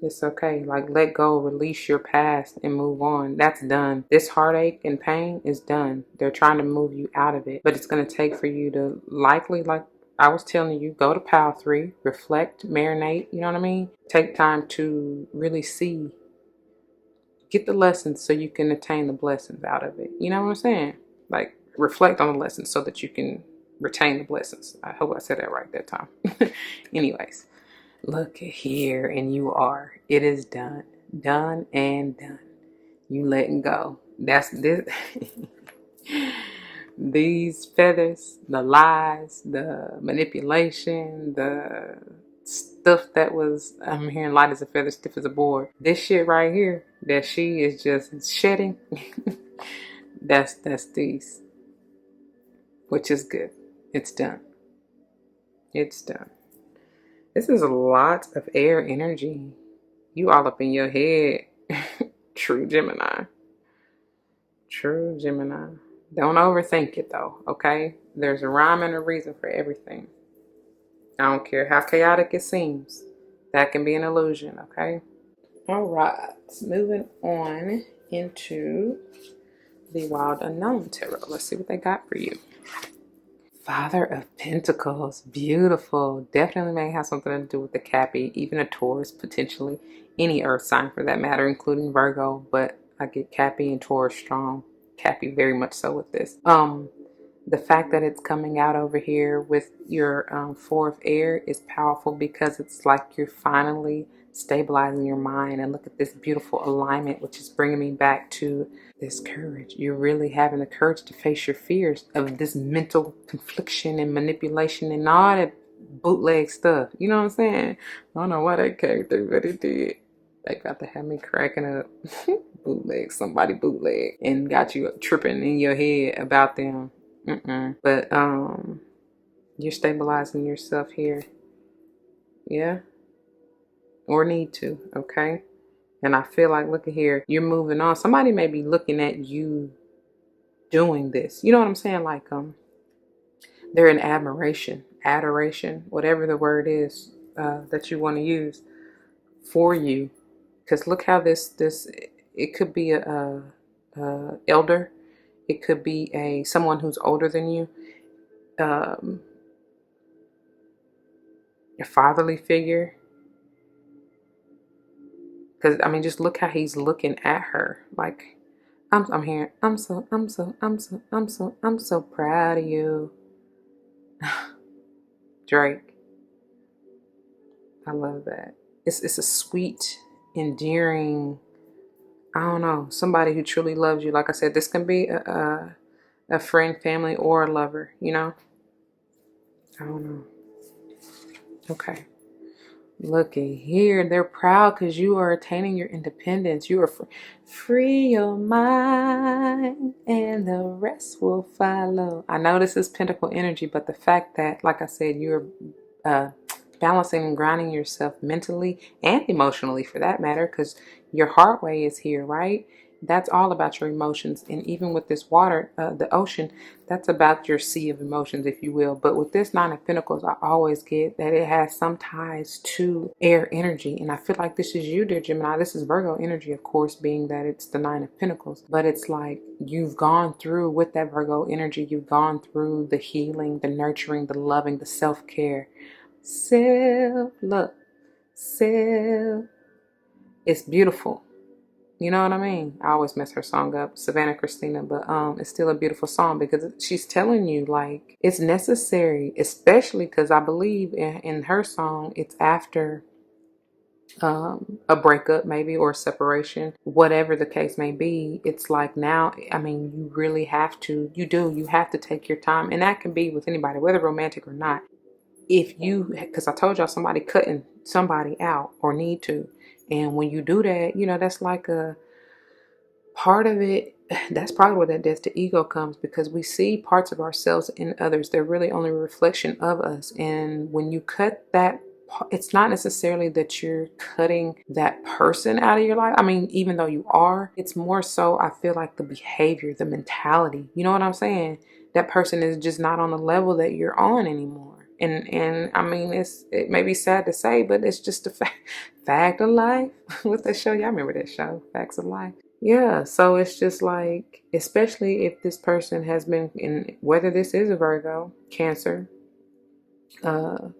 it's okay. Like, let go, release your past, and move on. That's done. This heartache and pain is done. They're trying to move you out of it, but it's going to take for you to likely, like I was telling you, go to Pile 3, reflect, marinate. You know what I mean? Take time to really see, get the lessons so you can attain the blessings out of it. You know what I'm saying? Like, reflect on the lessons so that you can retain the blessings. I hope I said that right that time. Anyways. Look here, and you are. It is done. Done and done. You letting go. That's this. These feathers, the lies, the manipulation, the stuff that was, I'm hearing light as a feather, stiff as a board. This shit right here that she is just shedding, that's these. Which is good. It's done. It's done. This is a lot of air energy. You all up in your head. True Gemini. True Gemini. Don't overthink it though, okay? There's a rhyme and a reason for everything. I don't care how chaotic it seems. That can be an illusion, okay? All right. Moving on into the Wild Unknown Tarot. Let's see what they got for you. Father of Pentacles, beautiful. Definitely may have something to do with the Cappy, even a Taurus, potentially any earth sign for that matter, including Virgo. But I get Cappy and Taurus strong. Cappy very much so with this. The fact that it's coming out over here with your 4 of air is powerful, because it's like you're finally stabilizing your mind. And look at this beautiful alignment, which is bringing me back to this courage. You're really having the courage to face your fears of this mental confliction and manipulation and all that bootleg stuff. You know what I'm saying? I don't know why that came through, but it did. They got to have me cracking up. Bootleg, somebody bootleg, and got you tripping in your head about them. But you're stabilizing yourself here. Yeah. Or need to, okay? And I feel like, look at here, you're moving on. Somebody may be looking at you doing this. You know what I'm saying? Like, they're in admiration, adoration, whatever the word is that you want to use for you. Because look how this, it could be a elder. It could be someone who's older than you. A fatherly figure. Because, I mean, just look how he's looking at her. Like, I'm here. I'm so proud of you. Drake. I love that. It's a sweet, endearing, I don't know, somebody who truly loves you. Like I said, this can be a friend, family, or a lover, you know? I don't know. Okay. Look at here. They're proud because you are attaining your independence. You are free your mind and the rest will follow. I know this is Pentacle energy, but the fact that, like I said, you're uh, balancing and grounding yourself mentally and emotionally for that matter, because your heart way is here, right? That's all about your emotions. And even with this water, the ocean, that's about your sea of emotions, if you will. But with this Nine of Pentacles, I always get that it has some ties to air energy. And I feel like this is you, dear Gemini. This is Virgo energy, of course, being that it's the Nine of Pentacles. But it's like you've gone through, with that Virgo energy, you've gone through the healing, the nurturing, the loving, the self-care. Self-love. Self. It's beautiful. You know what I mean? I always mess her song up, Savannah Christina, but it's still a beautiful song because she's telling you like it's necessary, especially because I believe in her song it's after a breakup maybe or a separation, whatever the case may be. It's like now, I mean, you really have to, you have to take your time, and that can be with anybody, whether romantic or not. If you, because I told y'all somebody cutting somebody out or need to, and when you do that, you know, that's like a part of it. That's probably where that death to ego comes, because we see parts of ourselves in others. They're really only a reflection of us. And when you cut that, it's not necessarily that you're cutting that person out of your life. I mean, even though you are, it's more so, I feel like the behavior, the mentality, you know what I'm saying? That person is just not on the level that you're on anymore. And I mean, it may be sad to say, but it's just a fact of life. What's that show? Y'all remember that show, Facts of Life? Yeah, so it's just like, especially if this person has been in, whether this is a Virgo, Cancer,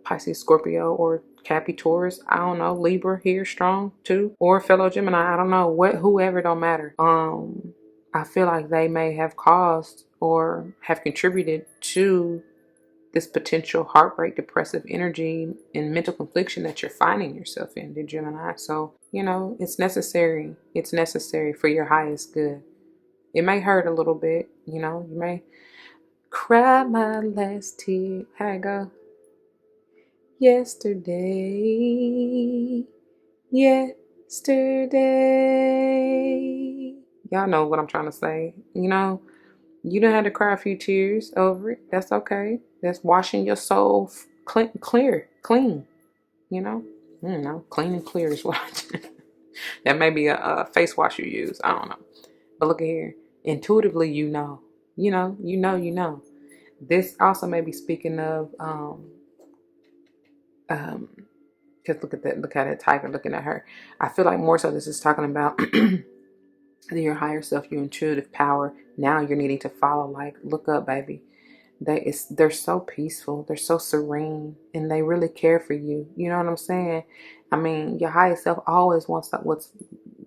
Pisces, Scorpio, or Cappy, Taurus, I don't know, Libra here strong too, or fellow Gemini, I don't know, whoever, don't matter. I feel like they may have caused or have contributed to this potential heartbreak, depressive energy, and mental confliction that you're finding yourself in, dear Gemini. So, you know, it's necessary. It's necessary for your highest good. It may hurt a little bit, you know, you may cry my last tear. How it go? Yesterday. Y'all know what I'm trying to say. You know, you don't have to cry a few tears over it. That's okay. That's washing your soul clean. You know, clean and clear is what I do. That may be a face wash you use. I don't know. But look at here. Intuitively, you know. This also may be speaking of because look at that tiger looking at her. I feel like more so this is talking about your higher self, your intuitive power. Now you're needing to follow, like, look up, baby. They're so peaceful, they're so serene, and they really care for you. You know what I'm saying? I mean, your highest self always wants what's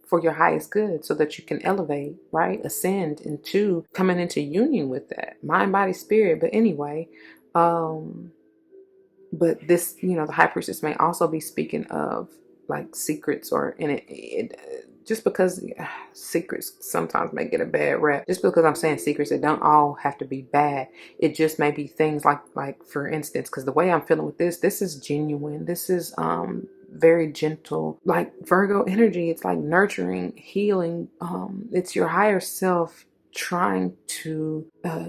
for your highest good, so that you can elevate, right? Ascend into coming into union with that mind, body, spirit. But anyway, but this, you know, the high priestess may also be speaking of like secrets, or in it just because secrets sometimes may get a bad rap. Just because I'm saying secrets, it don't all have to be bad. It just may be things like for instance, because the way I'm feeling with this is genuine. This is very gentle, like Virgo energy. It's like nurturing, healing. It's your higher self trying to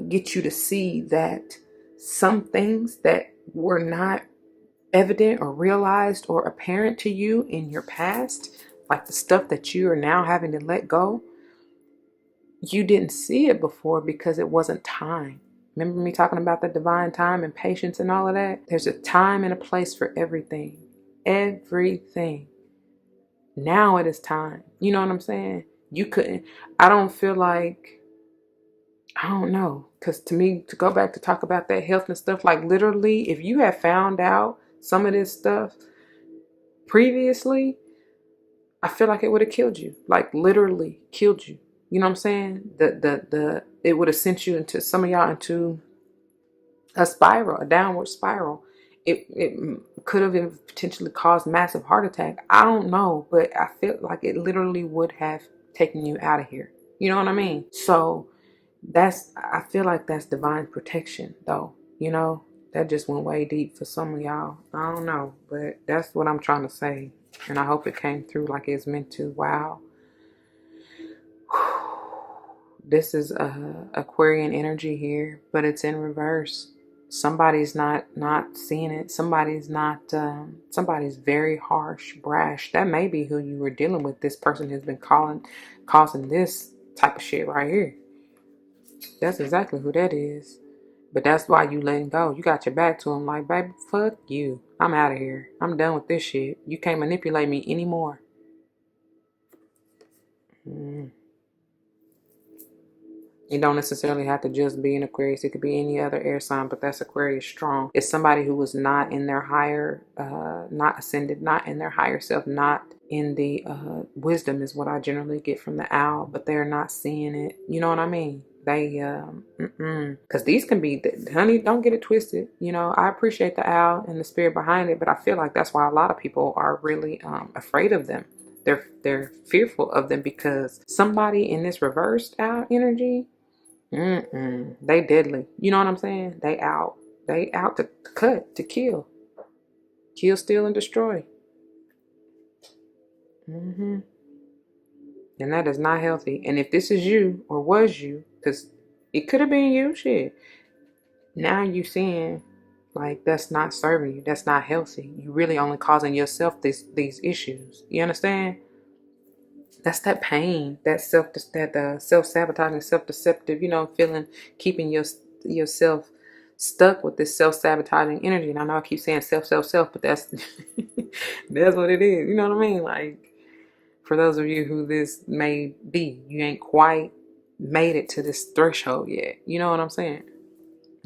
get you to see that some things that were not evident or realized or apparent to you in your past, like the stuff that you are now having to let go, you didn't see it before because it wasn't time. Remember me talking about the divine time and patience and all of that? There's a time and a place for everything. Everything. Now it is time. You know what I'm saying? I don't feel like, I don't know. Because to me, to go back to talk about that health and stuff, like literally, if you have found out some of this stuff previously, I feel like it would have killed you. Like literally killed you. You know what I'm saying? It would have sent you into, some of y'all, into a spiral, a downward spiral. It could have potentially caused massive heart attack. I don't know, but I feel like it literally would have taken you out of here. You know what I mean? So I feel like that's divine protection though. You know, That just went way deep for some of y'all. I don't know, but that's what I'm trying to say. And I hope it came through like it's meant to. Wow. This is Aquarian energy here, but it's in reverse. Somebody's not seeing it. Somebody's not. Somebody's very harsh, brash. That may be who you were dealing with. This person has been causing this type of shit right here. That's exactly who that is. But that's why you letting go. You got your back to him like, baby, fuck you. I'm out of here. I'm done with this shit. You can't manipulate me anymore. You don't necessarily have to just be an Aquarius. It could be any other air sign, but that's Aquarius strong. It's somebody who was not in their higher, not ascended, not in their higher self, not in the wisdom is what I generally get from the owl, but they're not seeing it. You know what I mean? They, because these can be, honey, don't get it twisted. You know, I appreciate the owl and the spirit behind it, but I feel like that's why a lot of people are really afraid of them. They're fearful of them because somebody in this reversed owl energy, they deadly. You know what I'm saying? They out to cut, to kill, steal, and destroy. And that is not healthy. And if this is you or was you, because it could have been you, shit. Now you seeing like that's not serving you. That's not healthy. You really only causing yourself these issues. You understand? That's that pain, that self-sabotaging, self-deceptive, you know, feeling, keeping yourself stuck with this self-sabotaging energy. And I know I keep saying self, but that's that's what it is. You know what I mean? Like, for those of you who this may be, you ain't quite made it to this threshold yet. You know what I'm saying?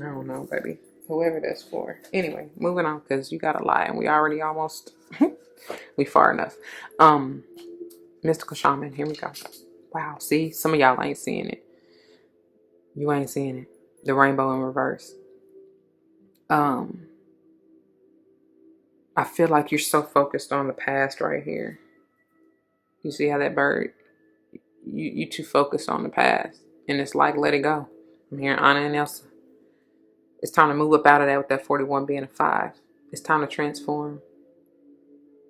I don't know, baby. Whoever that's for. Anyway, moving on, because you gotta lie, and we already almost we far enough. Mystical Shaman, here we go. Wow, see, some of y'all ain't seeing it. You ain't seeing it. The rainbow in reverse. I feel like you're so focused on the past right here. You see how that bird, you too focused on the past. And it's like, let it go. I'm hearing Anna and Elsa. It's time to move up out of that with that 41 being a 5. It's time to transform.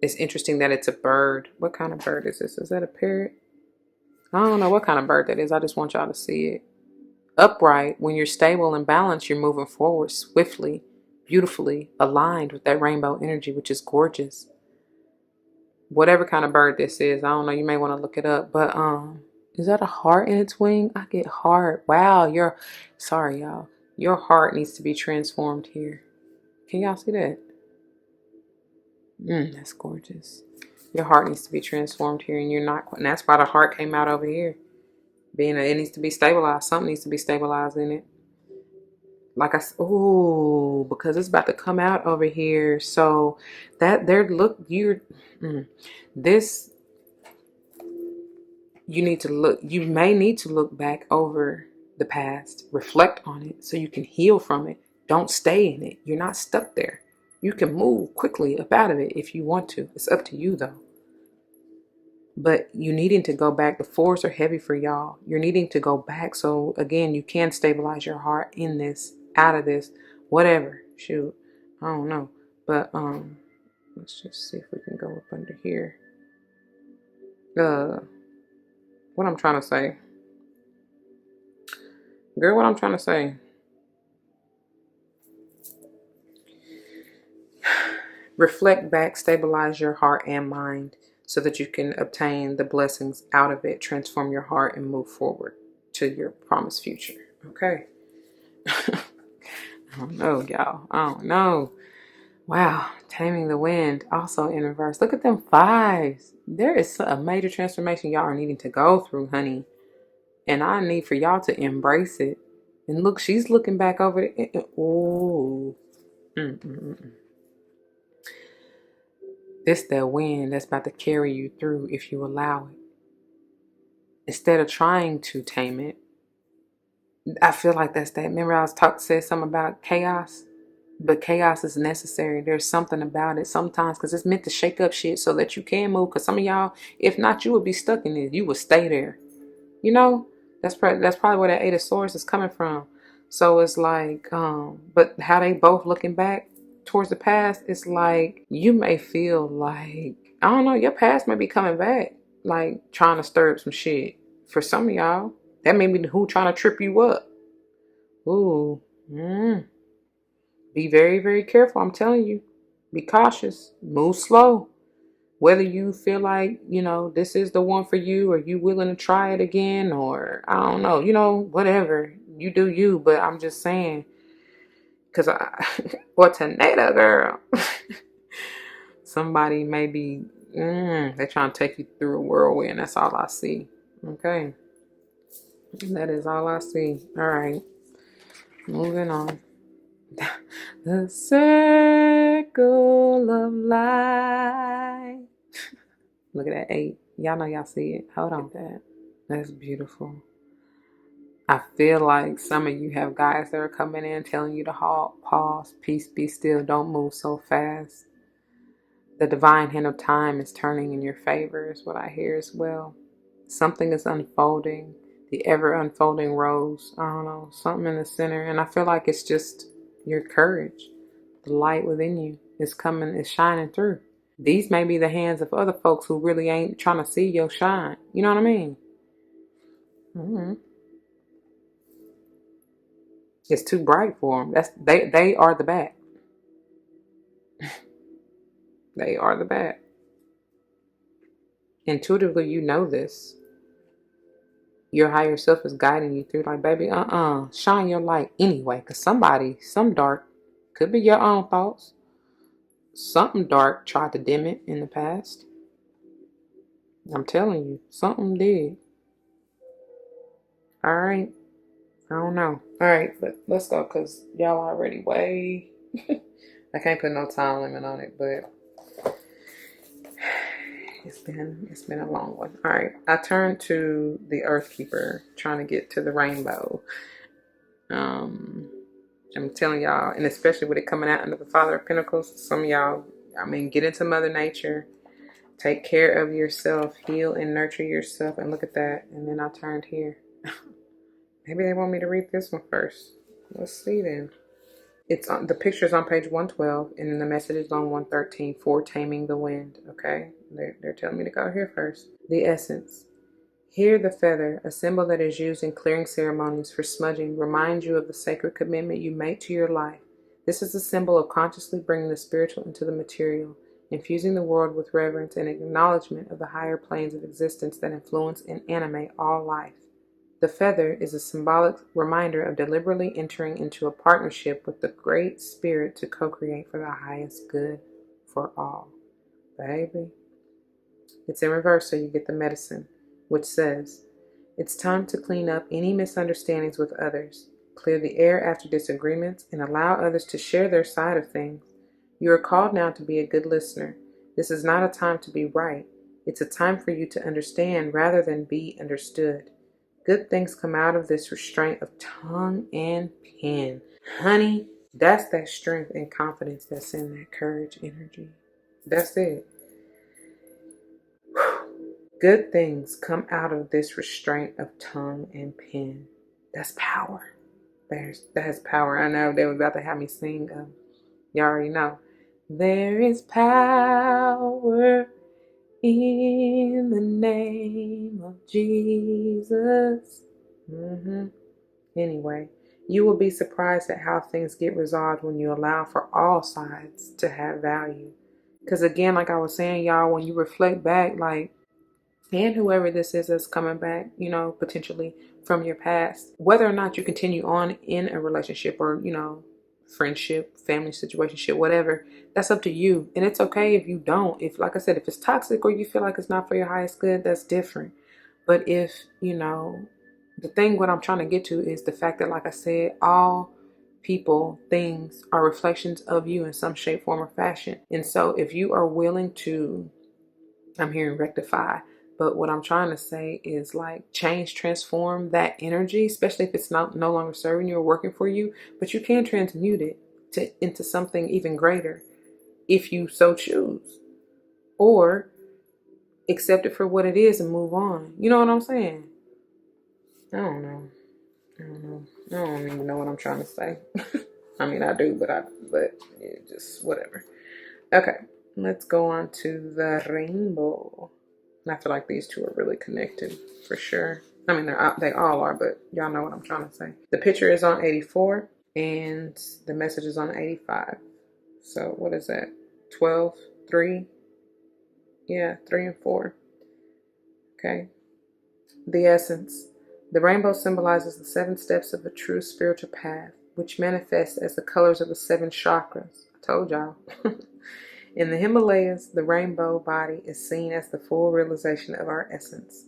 It's interesting that it's a bird. What kind of bird is this? Is that a parrot? I don't know what kind of bird that is. I just want y'all to see it. Upright, when you're stable and balanced, you're moving forward swiftly, beautifully, aligned with that rainbow energy, which is gorgeous. Whatever kind of bird this is, I don't know. You may want to look it up. But is that a heart in its wing? I get heart. Wow, sorry, y'all. Your heart needs to be transformed here. Can y'all see that? That's gorgeous. Your heart needs to be transformed here, and you're not. And that's why the heart came out over here. It needs to be stabilized. Something needs to be stabilized in it. Like I said, because it's about to come out over here. So this. You need to look. You may need to look back over the past, reflect on it, so you can heal from it. Don't stay in it. You're not stuck there. You can move quickly up out of it if you want to. It's up to you, though. But you needing to go back. The 4s are heavy for y'all. You're needing to go back. So, again, you can stabilize your heart in this, out of this, whatever. Shoot. I don't know. But let's just see if we can go up under here. What I'm trying to say. Girl, what I'm trying to say. Reflect back, stabilize your heart and mind so that you can obtain the blessings out of it, transform your heart, and move forward to your promised future. Okay. I don't know, y'all. I don't know. Wow. Taming the wind, also in reverse. Look at them 5s. There is a major transformation y'all are needing to go through, honey. And I need for y'all to embrace it. And look, she's looking back over it. Oh. This the wind that's about to carry you through if you allow it. Instead of trying to tame it. I feel like that's that. Remember I said something about chaos? But chaos is necessary. There's something about it sometimes because it's meant to shake up shit so that you can move. Because some of y'all, if not, you would be stuck in it. You would stay there. You know? That's probably where that 8 of Swords is coming from. So it's like, but how they both looking back towards the past, it's like you may feel like, I don't know, your past may be coming back, like trying to stir up some shit. For some of y'all, that may be who trying to trip you up. Ooh, be very, very careful. I'm telling you, be cautious, move slow. Whether you feel like, this is the one for you, or you willing to try it again, or I don't know, whatever. You do you, but I'm just saying, because or tornado girl. Somebody may be, they're trying to take you through a whirlwind. That's all I see. Okay. That is all I see. All right. Moving on. The circle of life. Look at that 8. Y'all know y'all see it. Hold on. That. That's beautiful. I feel like some of you have guys that are coming in telling you to halt, pause, peace, be still, don't move so fast. The divine hand of time is turning in your favor, is what I hear as well. Something is unfolding, the ever unfolding rose. I don't know, something in the center. And I feel like it's just your courage. The light within you is coming, is shining through. These may be the hands of other folks who really ain't trying to see your shine. You know what I mean? Mm-hmm. It's too bright for them. They are the bad. They are the bad. Intuitively, you know this. Your higher self is guiding you through, like, baby, shine your light anyway. Because some dark, could be your own thoughts. Something dark tried to dim it in the past. I'm telling you, something did. All right. I don't know. All right, but let's go, because y'all already way. I can't put no time limit on it, but it's been a long one. All right, I turned to the Earth Keeper, trying to get to the rainbow. I'm telling y'all, and especially with it coming out under the Father of Pentacles, some of y'all, get into Mother Nature, take care of yourself, heal and nurture yourself, and look at that. And then I turned here. Maybe they want me to read this one first. Let's see then. It's on the picture's on page 112, and then the message is on 113 for Taming the Wind. Okay, they're telling me to go here first. The essence. Here, the feather, a symbol that is used in clearing ceremonies for smudging, reminds you of the sacred commitment you make to your life. This is a symbol of consciously bringing the spiritual into the material, infusing the world with reverence and acknowledgement of the higher planes of existence that influence and animate all life. The feather is a symbolic reminder of deliberately entering into a partnership with the Great Spirit to co-create for the highest good for all. Baby. It's in reverse, so you get the medicine, which says, it's time to clean up any misunderstandings with others, clear the air after disagreements, and allow others to share their side of things. You are called now to be a good listener. This is not a time to be right. It's a time for you to understand rather than be understood. Good things come out of this restraint of tongue and pen. Honey, that's that strength and confidence that's in that courage energy. That's it. Good things come out of this restraint of tongue and pen. That's power. That's power. I know they were about to have me sing. You already know. There is power in the name of Jesus. Anyway, you will be surprised at how things get resolved when you allow for all sides to have value. Because again, like I was saying, y'all, when you reflect back, like, and whoever this is that's coming back, potentially from your past, whether or not you continue on in a relationship or, friendship, family situationship, whatever, that's up to you. And it's okay if you don't. If, like I said, if it's toxic or you feel like it's not for your highest good, that's different. But if, the thing what I'm trying to get to is the fact that, like I said, all people, things are reflections of you in some shape, form, or fashion. And so if you are willing to, I'm hearing rectify, but what I'm trying to say is like change, transform that energy, especially if it's no longer serving you or working for you, but you can transmute it into something even greater if you so choose, or accept it for what it is and move on. You know what I'm saying? I don't know. I don't even know what I'm trying to say. I mean, I do, but just whatever. Okay, let's go on to the rainbow. And I feel like these two are really connected for sure. I mean, they all are, but y'all know what I'm trying to say. The picture is on 84 and the message is on 85. So what is that? 12, 3? Yeah, 3 and 4. Okay. The essence. The rainbow symbolizes the 7 steps of a true spiritual path, which manifests as the colors of the 7 chakras. I told y'all. In the Himalayas, the rainbow body is seen as the full realization of our essence.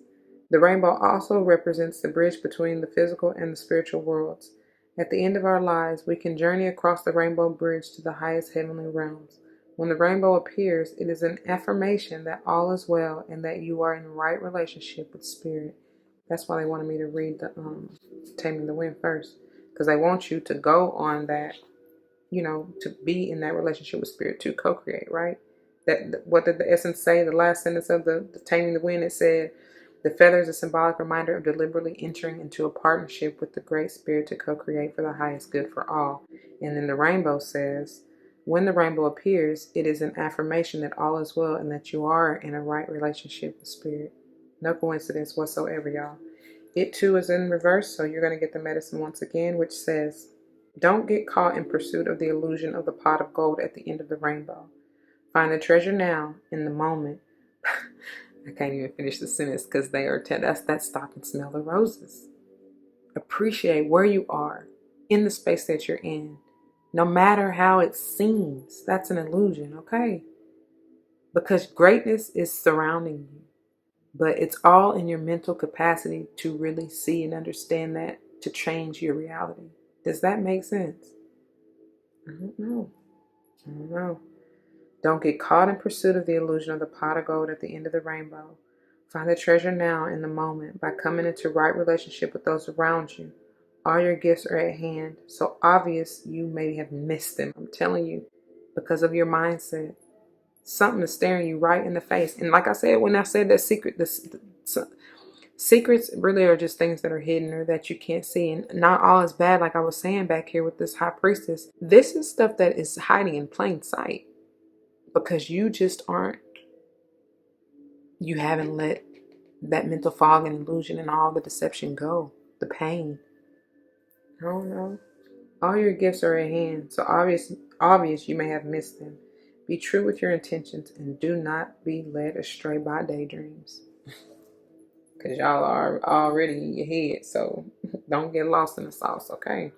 The rainbow also represents the bridge between the physical and the spiritual worlds. At the end of our lives, we can journey across the rainbow bridge to the highest heavenly realms. When the rainbow appears, it is an affirmation that all is well and that you are in right relationship with spirit. That's why they wanted me to read the Taming the Wind first, because they want you to go on that, to be in that relationship with spirit, to co-create, right? What did the essence say? The last sentence of the Taming the Wind, it said, the feather is a symbolic reminder of deliberately entering into a partnership with the great spirit to co-create for the highest good for all. And then the rainbow says, when the rainbow appears, it is an affirmation that all is well and that you are in a right relationship with spirit. No coincidence whatsoever, y'all. It too is in reverse, so you're going to get the medicine once again, which says, don't get caught in pursuit of the illusion of the pot of gold at the end of the rainbow. Find the treasure now, in the moment. I can't even finish the sentence because they are that's that stop and smell the roses. Appreciate where you are, in the space that you're in, no matter how it seems. That's an illusion, okay? Because greatness is surrounding you. But it's all in your mental capacity to really see and understand that, to change your reality. Does that make sense? I don't know. Don't get caught in pursuit of the illusion of the pot of gold at the end of the rainbow. Find the treasure now in the moment by coming into right relationship with those around you. All your gifts are at hand, so obvious you may have missed them. I'm telling you, because of your mindset. Something is staring you right in the face. And like I said, when I said that secrets really are just things that are hidden or that you can't see. And not all is bad, like I was saying back here with this high priestess. This is stuff that is hiding in plain sight because you haven't let that mental fog and illusion and all the deception go. The pain. I don't know. All your gifts are at hand, so obvious you may have missed them. Be true with your intentions and do not be led astray by daydreams. Because y'all are already in your head, so don't get lost in the sauce, okay?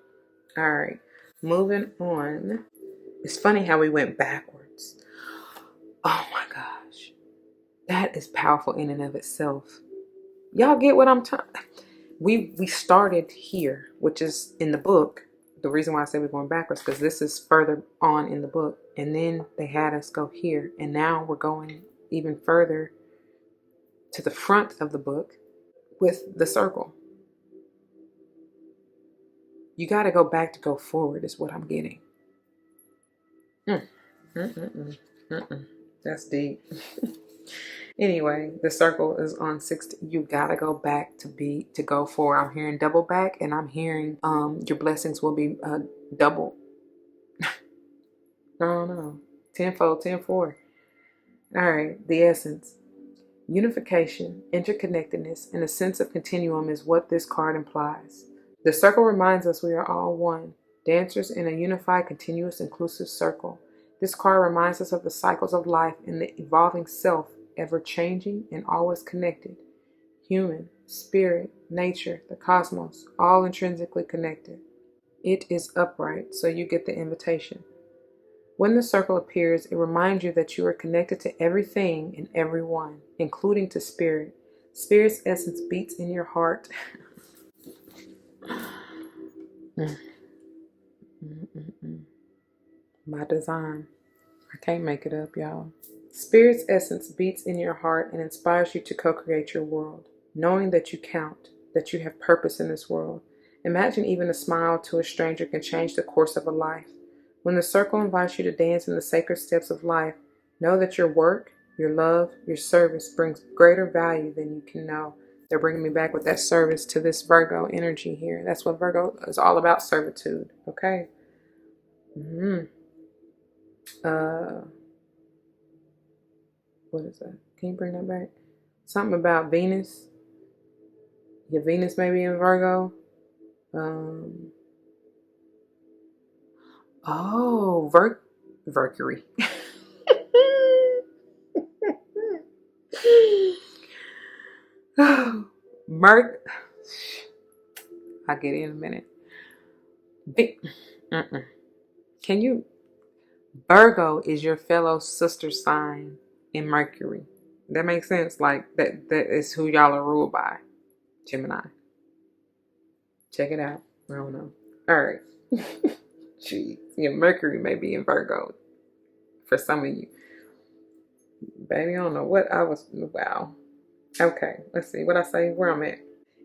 All right, moving on. It's funny how we went backwards. Oh my gosh. That is powerful in and of itself. Y'all get what I'm talking? We started here, which is in the book. The reason why I say we're going backwards, because this is further on in the book. And then they had us go here. And now we're going even further to the front of the book with the circle. You got to go back to go forward is what I'm getting. That's deep. Anyway, the circle is on 60. You gotta go back to go forward. I'm hearing double back, and I'm hearing your blessings will be double. I don't know. Tenfold, 10-4. All right, the essence. Unification, interconnectedness, and a sense of continuum is what this card implies. The circle reminds us we are all one, dancers in a unified, continuous, inclusive circle. This card reminds us of the cycles of life and the evolving self, ever changing and always connected. Human, spirit, nature, the cosmos, all intrinsically connected. It is upright, so you get the invitation. When the circle appears, it reminds you that you are connected to everything and everyone, including to spirit. Spirit's essence beats in your heart. By design. I can't make it up, y'all. Spirit's essence beats in your heart and inspires you to co-create your world, knowing that you count, that you have purpose in this world. Imagine even a smile to a stranger can change the course of a life. When the circle invites you to dance in the sacred steps of life, know that your work, your love, your service brings greater value than you can know. They're bringing me back with that service to this Virgo energy here. That's what Virgo is all about, servitude. Okay. What is that? Can you bring that back? Something about Venus. Your Venus may be in Virgo. Mercury. I'll get it in a minute. Can you? Virgo is your fellow sister sign in Mercury. That makes sense. Like that is who y'all are ruled by. Gemini. Check it out. I don't know. All right. Jeez. Yeah, Mercury may be in Virgo for some of you. Baby, I don't know what I was. Wow. Okay. Let's see what I say. Where I'm at.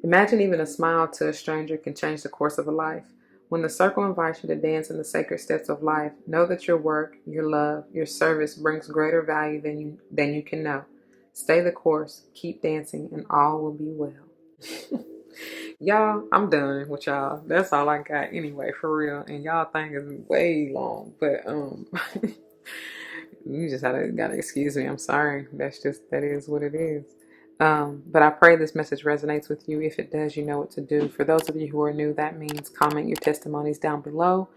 Imagine even a smile to a stranger can change the course of a life. When the circle invites you to dance in the sacred steps of life, know that your work, your love, your service brings greater value than you can know. Stay the course, keep dancing, and all will be well. Y'all, I'm done with y'all. That's all I got anyway, for real. And y'all thing is way long, but you just gotta excuse me. I'm sorry. That is what it is. But I pray this message resonates with you. If it does, you know what to do. For those of you who are new, that means comment your testimonies down below.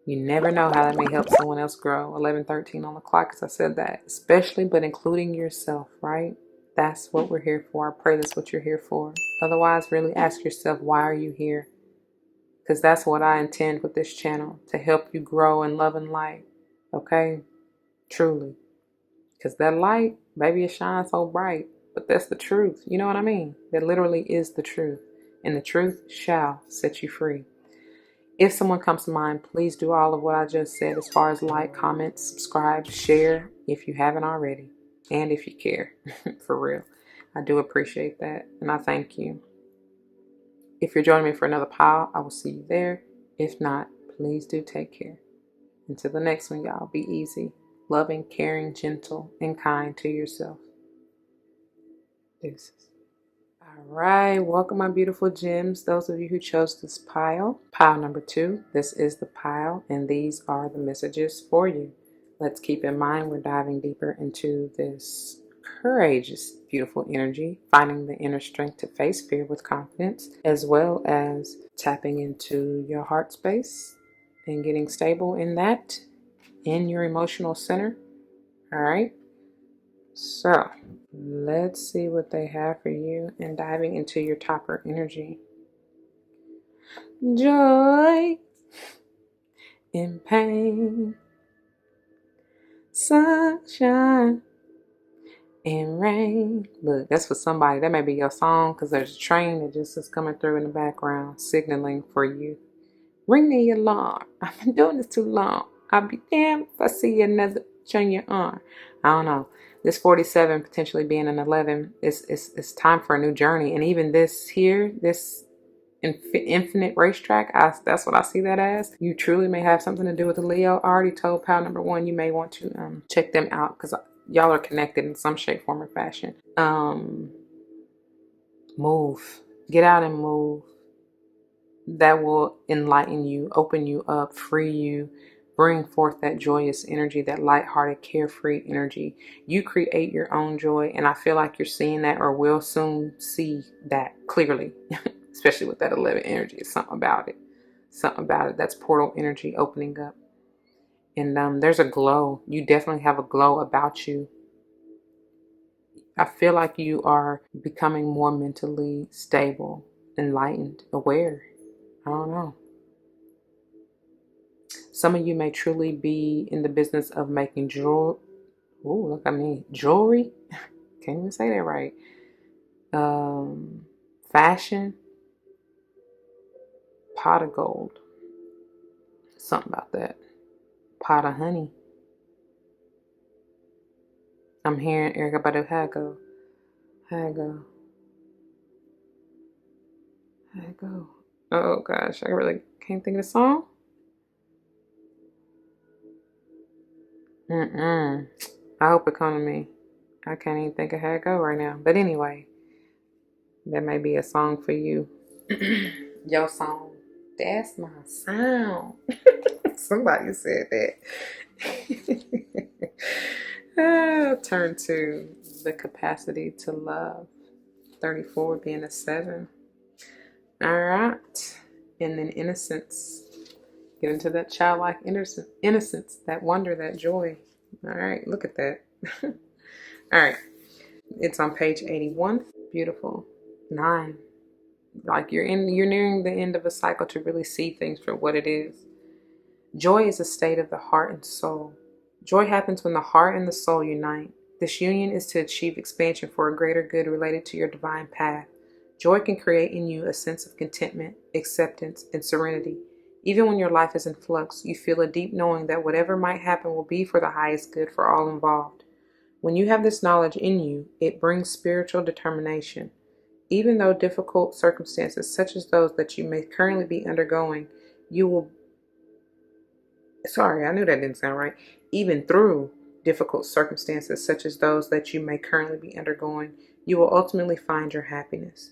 You never know how that may help someone else grow. 11:13 on the clock, as I said that, especially, but including yourself, right? That's what we're here for. I pray that's what you're here for. Otherwise, really ask yourself, why are you here? Because that's what I intend with this channel, to help you grow in love and light. Okay? Truly. Because that light, baby, it shines so bright. But that's the truth. You know what I mean? That literally is the truth. And the truth shall set you free. If someone comes to mind, please do all of what I just said as far as like, comment, subscribe, share if you haven't already. And if you care. For real. I do appreciate that. And I thank you. If you're joining me for another pile, I will see you there. If not, please do take care. Until the next one, y'all, be easy, loving, caring, gentle, and kind to yourself. Deuces. All right, welcome my beautiful gems. Those of you who chose this pile number 2, this is the pile, and these are the messages for you. Let's keep in mind we're diving deeper into this courageous, beautiful energy, finding the inner strength to face fear with confidence, as well as tapping into your heart space and getting stable in that, in your emotional center. All right, so let's see what they have for you, and diving into your topper energy. Joy in pain, sunshine and rain. Look, that's for somebody. That may be your song, because there's a train that just is coming through in the background, signaling for you. Ring the alarm. I've been doing this too long. I'll be damned if I see another turn your arm. I don't know. This 47 potentially being an 11 is time for a new journey. And even this here, this infinite racetrack, that's what I see that as. You truly may have something to do with the Leo. I already told pal number 1 you may want to check them out, because y'all are connected in some shape, form, or fashion. Move. Get out and move. That will enlighten you, open you up, free you, bring forth that joyous energy, that lighthearted, carefree energy. You create your own joy, and I feel like you're seeing that, or will soon see that clearly, especially with that 11 energy. It's something about it. Something about it. That's portal energy opening up. And there's a glow. You definitely have a glow about you. I feel like you are becoming more mentally stable, enlightened, aware. I don't know. Some of you may truly be in the business of making jewelry. Ooh, look at me. Jewelry? Can't even say that right. Fashion. Pot of gold. Something about that. Pot of honey. I'm hearing Erica Badu. How it go? How it go? How it go? Oh gosh, I really can't think of the song. I hope it come to me. I can't even think of how it go right now. But anyway, That may be a song for you. Your song. That's my sound. Somebody said that. Turn to the capacity to love. 34 being a 7. All right. And then innocence. Get into that childlike innocence, that wonder, that joy. All right. Look at that. All right. It's on page 81. Beautiful. 9. Like you're nearing the end of a cycle to really see things for what it is. Joy is a state of the heart and soul. Joy happens when the heart and the soul unite. This union is to achieve expansion for a greater good related to your divine path. Joy can create in you a sense of contentment, acceptance, and serenity. Even when your life is in flux, you feel a deep knowing that whatever might happen will be for the highest good for all involved. When you have this knowledge in you, it brings spiritual determination. Even though difficult circumstances such as those that you may currently be undergoing, you will Sorry, I knew that didn't sound right. Even through difficult circumstances such as those that you may currently be undergoing, you will ultimately find your happiness.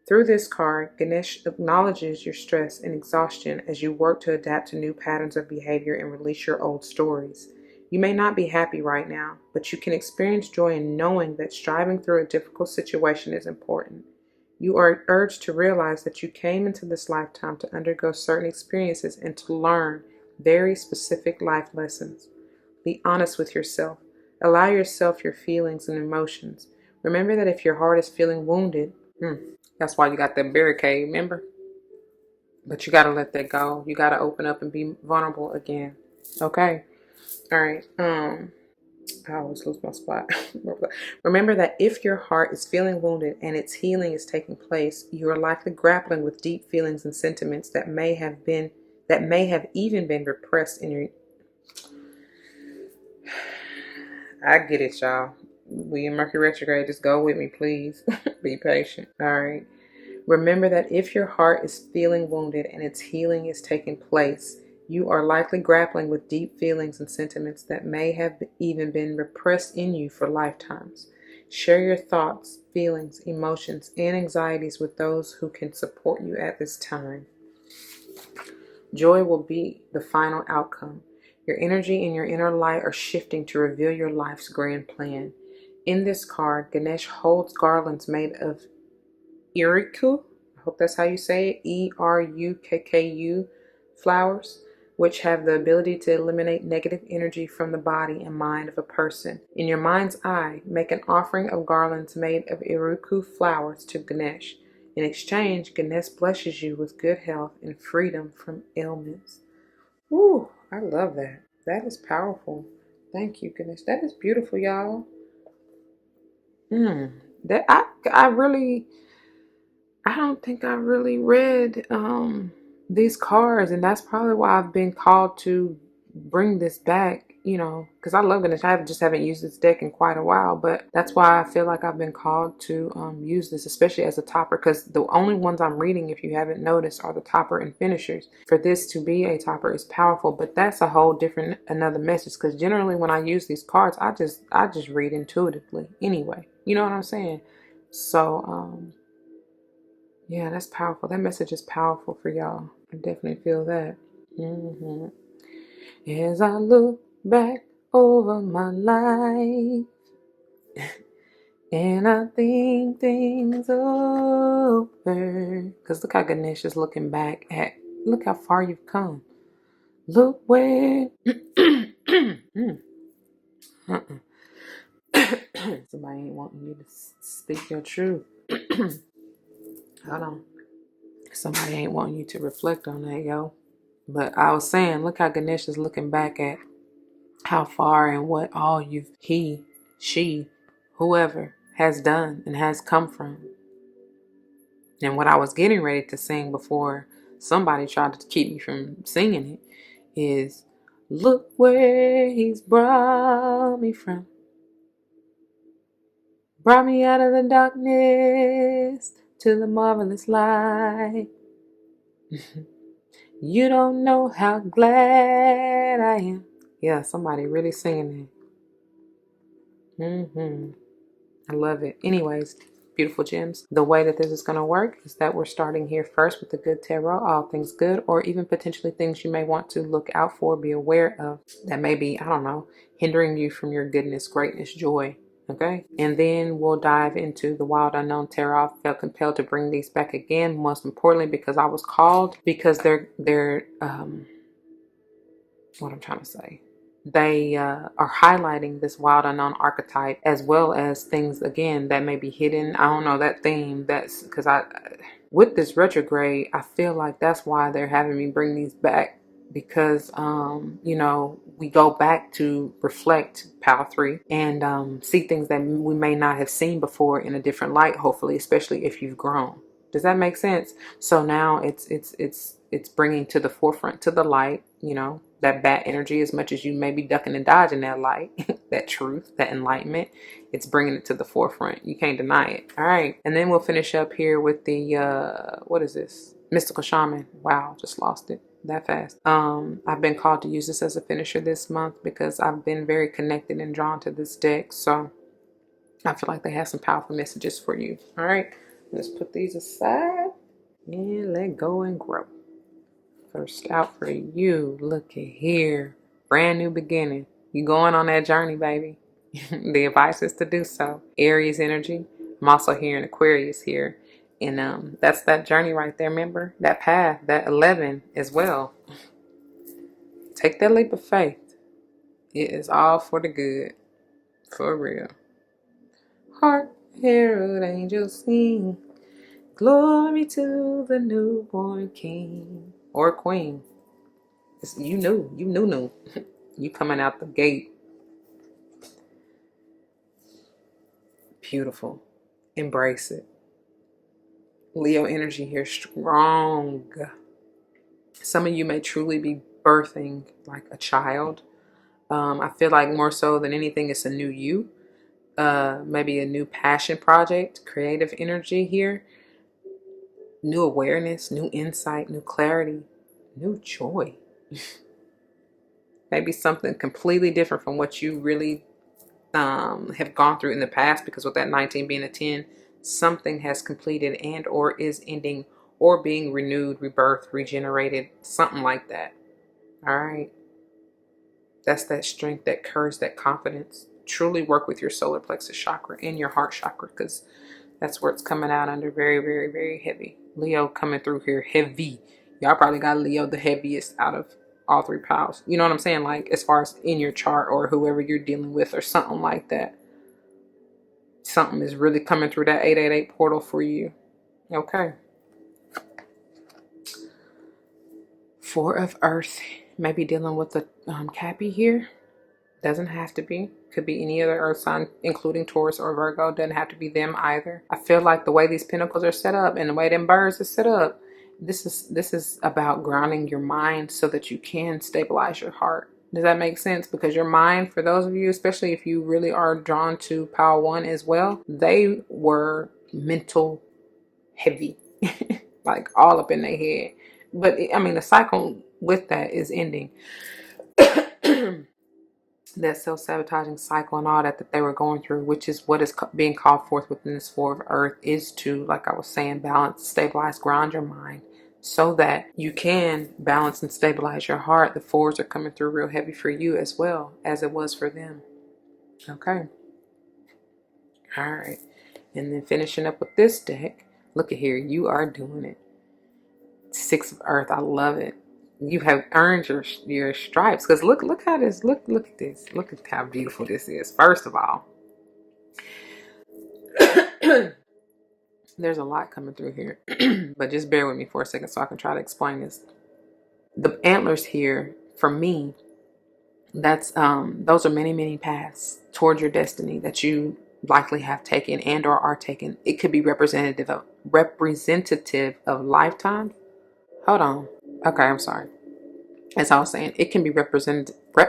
Through this card, Ganesh acknowledges your stress and exhaustion as you work to adapt to new patterns of behavior and release your old stories. You may not be happy right now, but you can experience joy in knowing that striving through a difficult situation is important. You are urged to realize that you came into this lifetime to undergo certain experiences and to learn very specific life lessons. Be honest with yourself. Allow yourself your feelings and emotions. Remember that if your heart is feeling wounded, that's why you got that barricade, remember? But you got to let that go. You got to open up and be vulnerable again. Okay? All right. I always lose my spot. Remember that if your heart is feeling wounded and its healing is taking place, you are likely grappling with deep feelings and sentiments that may have even been repressed in your. I get it, y'all. We in Mercury retrograde. Just go with me, please. Be patient. All right. Remember that if your heart is feeling wounded and its healing is taking place, you are likely grappling with deep feelings and sentiments that may have even been repressed in you for lifetimes. Share your thoughts, feelings, emotions, and anxieties with those who can support you at this time. Joy will be the final outcome. Your energy and your inner light are shifting to reveal your life's grand plan. In this card, Ganesh holds garlands made of Erukku, I hope that's how you say it, Erukku flowers, which have the ability to eliminate negative energy from the body and mind of a person. In your mind's eye, make an offering of garlands made of Erukku flowers to Ganesh. In exchange, Ganesh blesses you with good health and freedom from ailments. Ooh, I love that. That is powerful. Thank you, Ganesh. That is beautiful, y'all. That I don't think I really read these cards, and that's probably why I've been called to bring this back, because I love Ganesh. I just haven't used this deck in quite a while, but that's why I feel like I've been called to use this, especially as a topper, because the only ones I'm reading, if you haven't noticed, are the topper and finishers. For this to be a topper is powerful, but that's a whole different another message, because generally when I use these cards, I just read intuitively anyway. You know what I'm saying? So yeah, that's powerful. That message is powerful for y'all. I definitely feel that. As I look back over my life and I think things over. Because look how Ganesh is looking back look how far you've come. Look where. Somebody ain't wanting you to speak your truth. Hold on. Somebody ain't wanting you to reflect on that, yo. But I was saying, look how Ganesh is looking back at how far and what all he, she, whoever has done and has come from. And what I was getting ready to sing before somebody tried to keep me from singing it is, look where he's brought me from. Brought me out of the darkness to the marvelous light. You don't know how glad I am. Yeah, somebody really singing that. I love it. Anyways, beautiful gems. The way that this is going to work is that we're starting here first with the good tarot, all things good, or even potentially things you may want to look out for, be aware of, that may be, I don't know, hindering you from your goodness, greatness, joy. Okay, and then we'll dive into the wild unknown tarot. I felt compelled to bring these back again, most importantly because I was called, because they're what I'm trying to say. They are highlighting this wild unknown archetype, as well as things again that may be hidden. I don't know that theme. That's because with this retrograde, I feel like that's why they're having me bring these back, because you know, we go back to reflect Pal 3 and see things that we may not have seen before in a different light, hopefully, especially if you've grown. Does that make sense? So now it's bringing to the forefront, to the light, you know, that bat energy. As much as you may be ducking and dodging that light, that truth, that enlightenment, it's bringing it to the forefront. You can't deny it. All right. And then we'll finish up here with the, what is this? Mystical Shaman. Wow. Just lost it that fast. I've been called to use this as a finisher this month because I've been very connected and drawn to this deck. So I feel like they have some powerful messages for you. All right. Let's put these aside and let go and grow. First out for you, look at here. Brand new beginning. You going on that journey, baby. The advice is to do so. Aries energy. I'm also hearing Aquarius here. And that's that journey right there, remember? That path, that 11 as well. Take that leap of faith. It is all for the good. For real. Hark, herald angels sing. Glory to the newborn king or queen. You knew. You coming out the gate. Beautiful. Embrace it. Leo energy here, strong. Some of you may truly be birthing like a child. I feel like more so than anything, it's a new you. Maybe a new passion project, creative energy here. New awareness, new insight, new clarity, new joy. Maybe something completely different from what you really have gone through in the past, because with that 19 being a 10, something has completed and or is ending or being renewed, rebirthed, regenerated, something like that. All right. That's that strength, that courage, that confidence. Truly work with your solar plexus chakra and your heart chakra, because that's where it's coming out under very, very, very heavy. Leo coming through here heavy. Y'all probably got Leo the heaviest out of all three piles. You know what I'm saying? Like as far as in your chart or whoever you're dealing with or something like that. Something is really coming through that 888 portal for you. Okay. Four of Earth. Maybe dealing with the Cappy here. Doesn't have to be. Could be any other earth sign, including Taurus or Virgo. Doesn't have to be them either. I feel like the way these pentacles are set up and the way them birds are set up, this is about grounding your mind so that you can stabilize your heart. Does that make sense? Because your mind, for those of you, especially if you really are drawn to Power 1 as well, they were mental heavy, like all up in their head. But I mean, the cycle with that is ending. That self-sabotaging cycle and all that they were going through, which is what is being called forth within this Four of Earth, is to, like I was saying, balance, stabilize, ground your mind so that you can balance and stabilize your heart. The fours are coming through real heavy for you as well as it was for them. Okay. All right. And then finishing up with this deck, look at here. You are doing it. Six of Earth. I love it. You have earned your stripes, because look how this look at this. Look at how beautiful this is. First of all, there's a lot coming through here, but just bear with me for a second so I can try to explain this. The antlers here, for me, that's those are many paths towards your destiny that you likely have taken and or are taken. It could be representative of lifetime. Hold on. Okay, I'm sorry. As I was saying, it can be represented. Why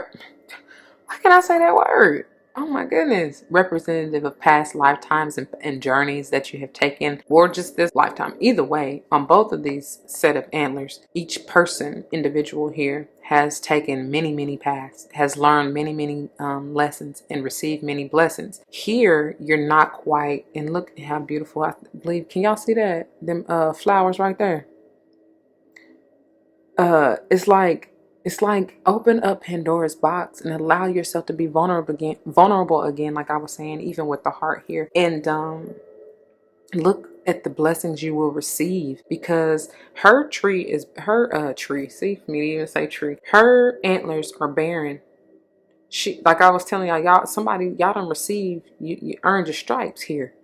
can I say that word? Oh my goodness. Representative of past lifetimes and journeys that you have taken, or just this lifetime. Either way, on both of these set of antlers, each person, individual here, has taken many, many paths, has learned many, many lessons, and received many blessings. Here, you're not quite, and look how beautiful, I believe, can y'all see that? Them flowers right there. It's like open up Pandora's box and allow yourself to be vulnerable again, like I was saying, even with the heart here. And look at the blessings you will receive, because her tree, see, for me to even say tree, her antlers are barren. She, like I was telling y'all done received, you earned your stripes here.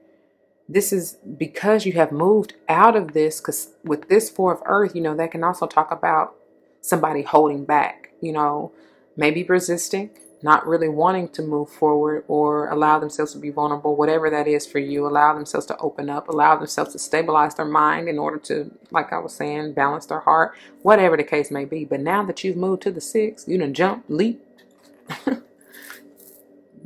This is because you have moved out of this, because with this four of earth, that can also talk about somebody holding back, maybe resisting, not really wanting to move forward or allow themselves to be vulnerable, whatever that is for you. Allow themselves to open up, allow themselves to stabilize their mind in order to, like I was saying, balance their heart, whatever the case may be. But now that you've moved to the six, you done jumped, leap,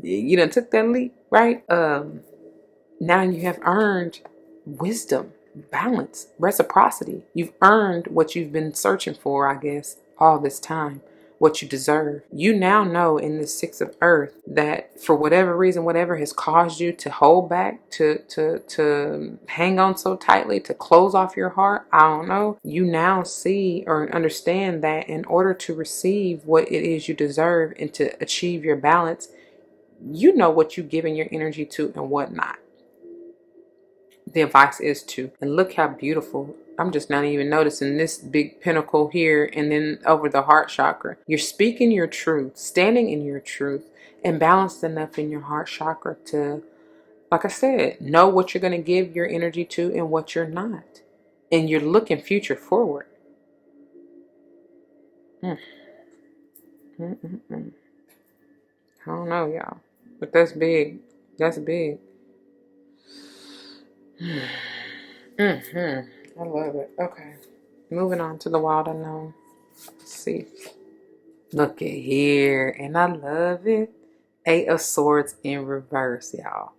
you done took that leap, right? Now you have earned wisdom, balance, reciprocity. You've earned what you've been searching for, I guess, all this time, what you deserve. You now know in this six of earth that for whatever reason, whatever has caused you to hold back, to hang on so tightly, to close off your heart, I don't know. You now see or understand that in order to receive what it is you deserve and to achieve your balance, you know what you're giving your energy to and what not. The advice is to, and look how beautiful, I'm just not even noticing this big pinnacle here, and then over the heart chakra. You're speaking your truth, standing in your truth, and balanced enough in your heart chakra to, like I said, know what you're going to give your energy to and what you're not. And you're looking future forward. I don't know, y'all, but that's big. That's big. I love it. Okay. Moving on to the wild unknown. Let's see. Look at here. And I love it. Eight of Swords in reverse, y'all.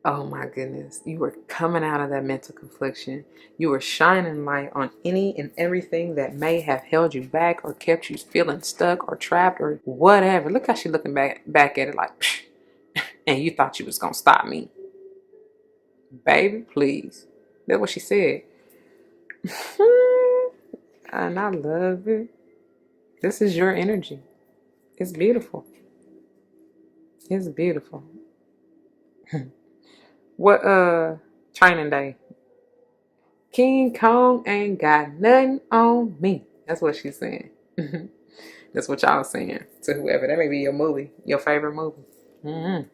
Oh my goodness. You were coming out of that mental confliction. You were shining light on any and everything that may have held you back or kept you feeling stuck or trapped or whatever. Look how she's looking back at it like, psh, and you thought you was going to stop me. Baby, please. That's what she said. And I love it. This is your energy. It's beautiful. It's beautiful. What training day? King Kong ain't got nothing on me. That's what she's saying. That's what y'all saying to whoever. That may be your movie, your favorite movie. All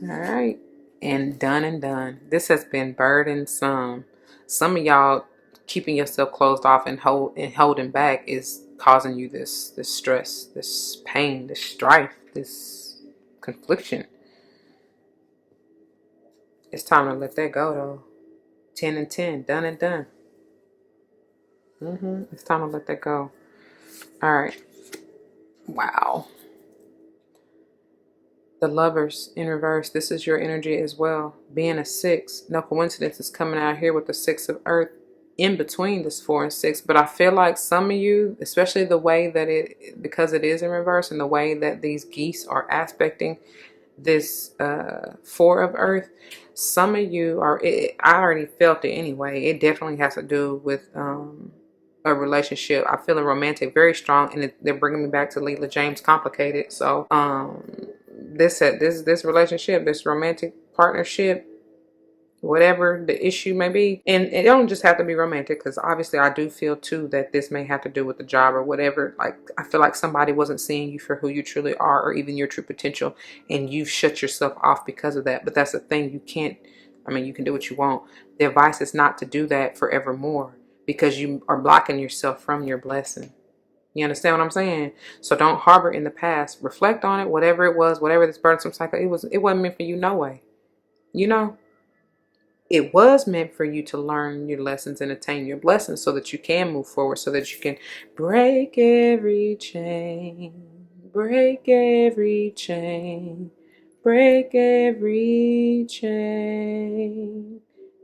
right. And done. This has been burdensome. Some of y'all keeping yourself closed off and holding back is causing you this stress, this pain, this strife, this confliction. It's time to let that go, though. 10 and 10, done and done. It's time to let that go. All right. Wow. The Lovers in reverse. This is your energy as well. Being a 6. No coincidence is coming out here with the 6 of earth in between this 4 and 6. But I feel like some of you, especially the way that because it is in reverse and the way that these geese are aspecting this 4 of earth, some of you are, I already felt it anyway. It definitely has to do with a relationship. I feel a romantic, very strong, and they're bringing me back to Leela James Complicated. So this relationship, this romantic partnership, whatever the issue may be, and it don't just have to be romantic, because obviously I do feel too that this may have to do with the job or whatever. Like, I feel like somebody wasn't seeing you for who you truly are, or even your true potential, and you've shut yourself off because of that. But that's the thing, you can do what you want. The advice is not to do that forevermore, because you are blocking yourself from your blessing. You understand what I'm saying? So don't harbor in the past. Reflect on it, whatever it was, whatever this burdensome cycle, it wasn't meant for you, no way. It was meant for you to learn your lessons and attain your blessings so that you can move forward, so that you can break every chain. Break every chain. Break every chain.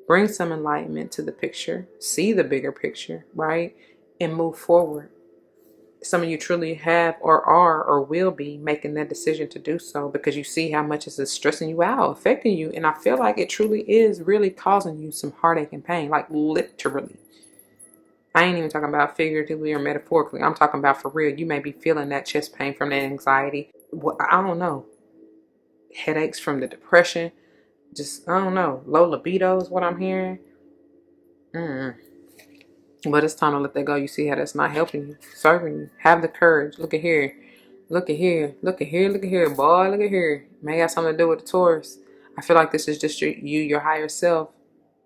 Bring some enlightenment to the picture. See the bigger picture, right? And move forward. Some of you truly have or are or will be making that decision to do so because you see how much it's stressing you out, affecting you. And I feel like it truly is really causing you some heartache and pain, like literally. I ain't even talking about figuratively or metaphorically. I'm talking about for real. You may be feeling that chest pain from that anxiety. I don't know. Headaches from the depression. Just, I don't know. Low libido is what I'm hearing. But it's time to let that go. You see how that's not helping you, serving you. Have the courage. Look at here. Look at here. Look at here. Look at here. Boy, look at here. May have something to do with the Taurus. I feel like this is just your higher self,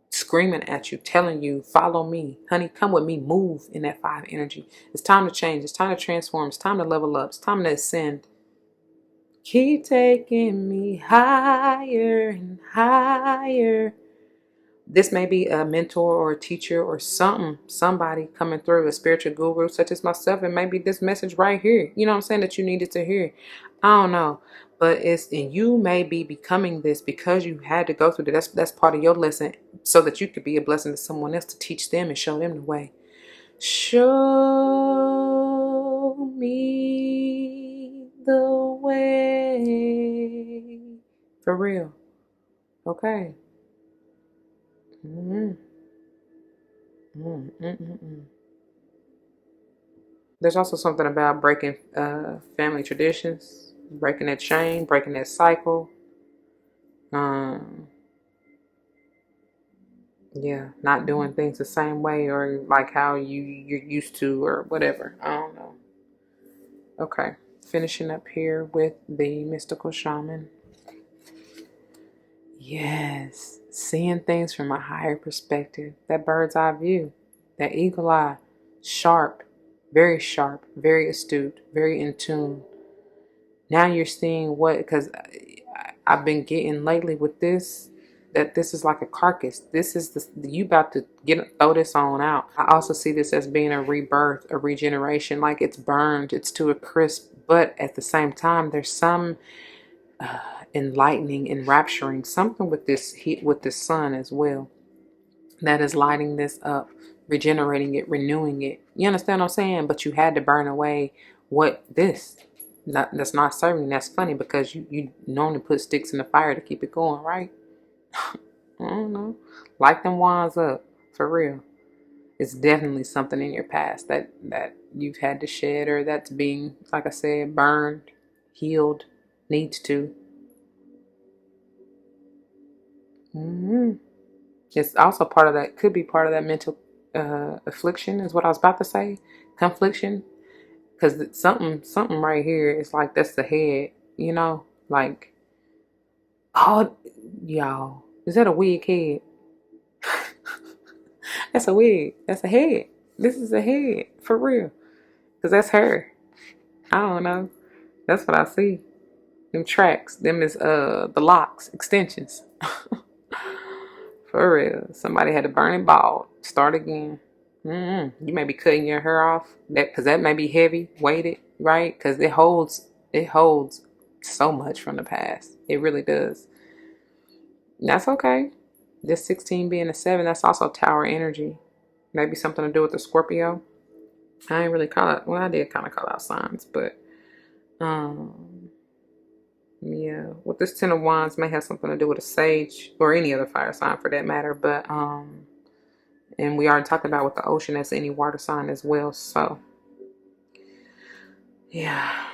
screaming at you, telling you, follow me. Honey, come with me. Move in that 5 energy. It's time to change. It's time to transform. It's time to level up. It's time to ascend. Keep taking me higher and higher. This may be a mentor or a teacher or somebody coming through, a spiritual guru such as myself. It may be this message right here. You know what I'm saying? That you needed to hear. I don't know. But and you may be becoming this because you had to go through that. That's part of your lesson so that you could be a blessing to someone else to teach them and show them the way. Show me the way. For real. Okay. There's also something about breaking family traditions, breaking that chain, breaking that cycle. Yeah, not doing things the same way or like how you're used to or whatever. I don't know. Okay, finishing up here with the mystical shaman. Yes, seeing things from a higher perspective, that bird's eye view, that eagle eye, sharp, very astute, very in tune. Now you're seeing what, because I've been getting lately with this, that this is like a carcass. This is you about to throw this on out. I also see this as being a rebirth, a regeneration, like it's burned, it's to a crisp, but at the same time, there's some enlightening, enrapturing, something with this heat, with the sun as well, that is lighting this up, regenerating it, renewing it. You understand what I'm saying? But you had to burn away that's not serving. That's funny because you normally put sticks in the fire to keep it going, right? I don't know. Light them wands up, for real. It's definitely something in your past that you've had to shed, or that's being, like I said, burned, healed, needs to. It's also part of that, could be part of that mental affliction, is what I was about to say. Confliction. Because something right here is like, that's the head, like, oh, y'all, is that a wig head? That's a wig. That's a head. This is a head, for real. Because that's her. I don't know. That's what I see. Them tracks. Them is the locks, extensions. For real. Somebody had to burn it bald. Start again. You may be cutting your hair off. Because that may be heavy, weighted, right? Because it holds so much from the past. It really does. And that's okay. This 16 being a 7, that's also tower energy. Maybe something to do with the Scorpio. I ain't really call it. Well, I did kind of call out signs, but yeah, with this 10 of Wands may have something to do with a Sage or any other fire sign for that matter. But and we already talked about with the ocean, that's any water sign as well. So yeah,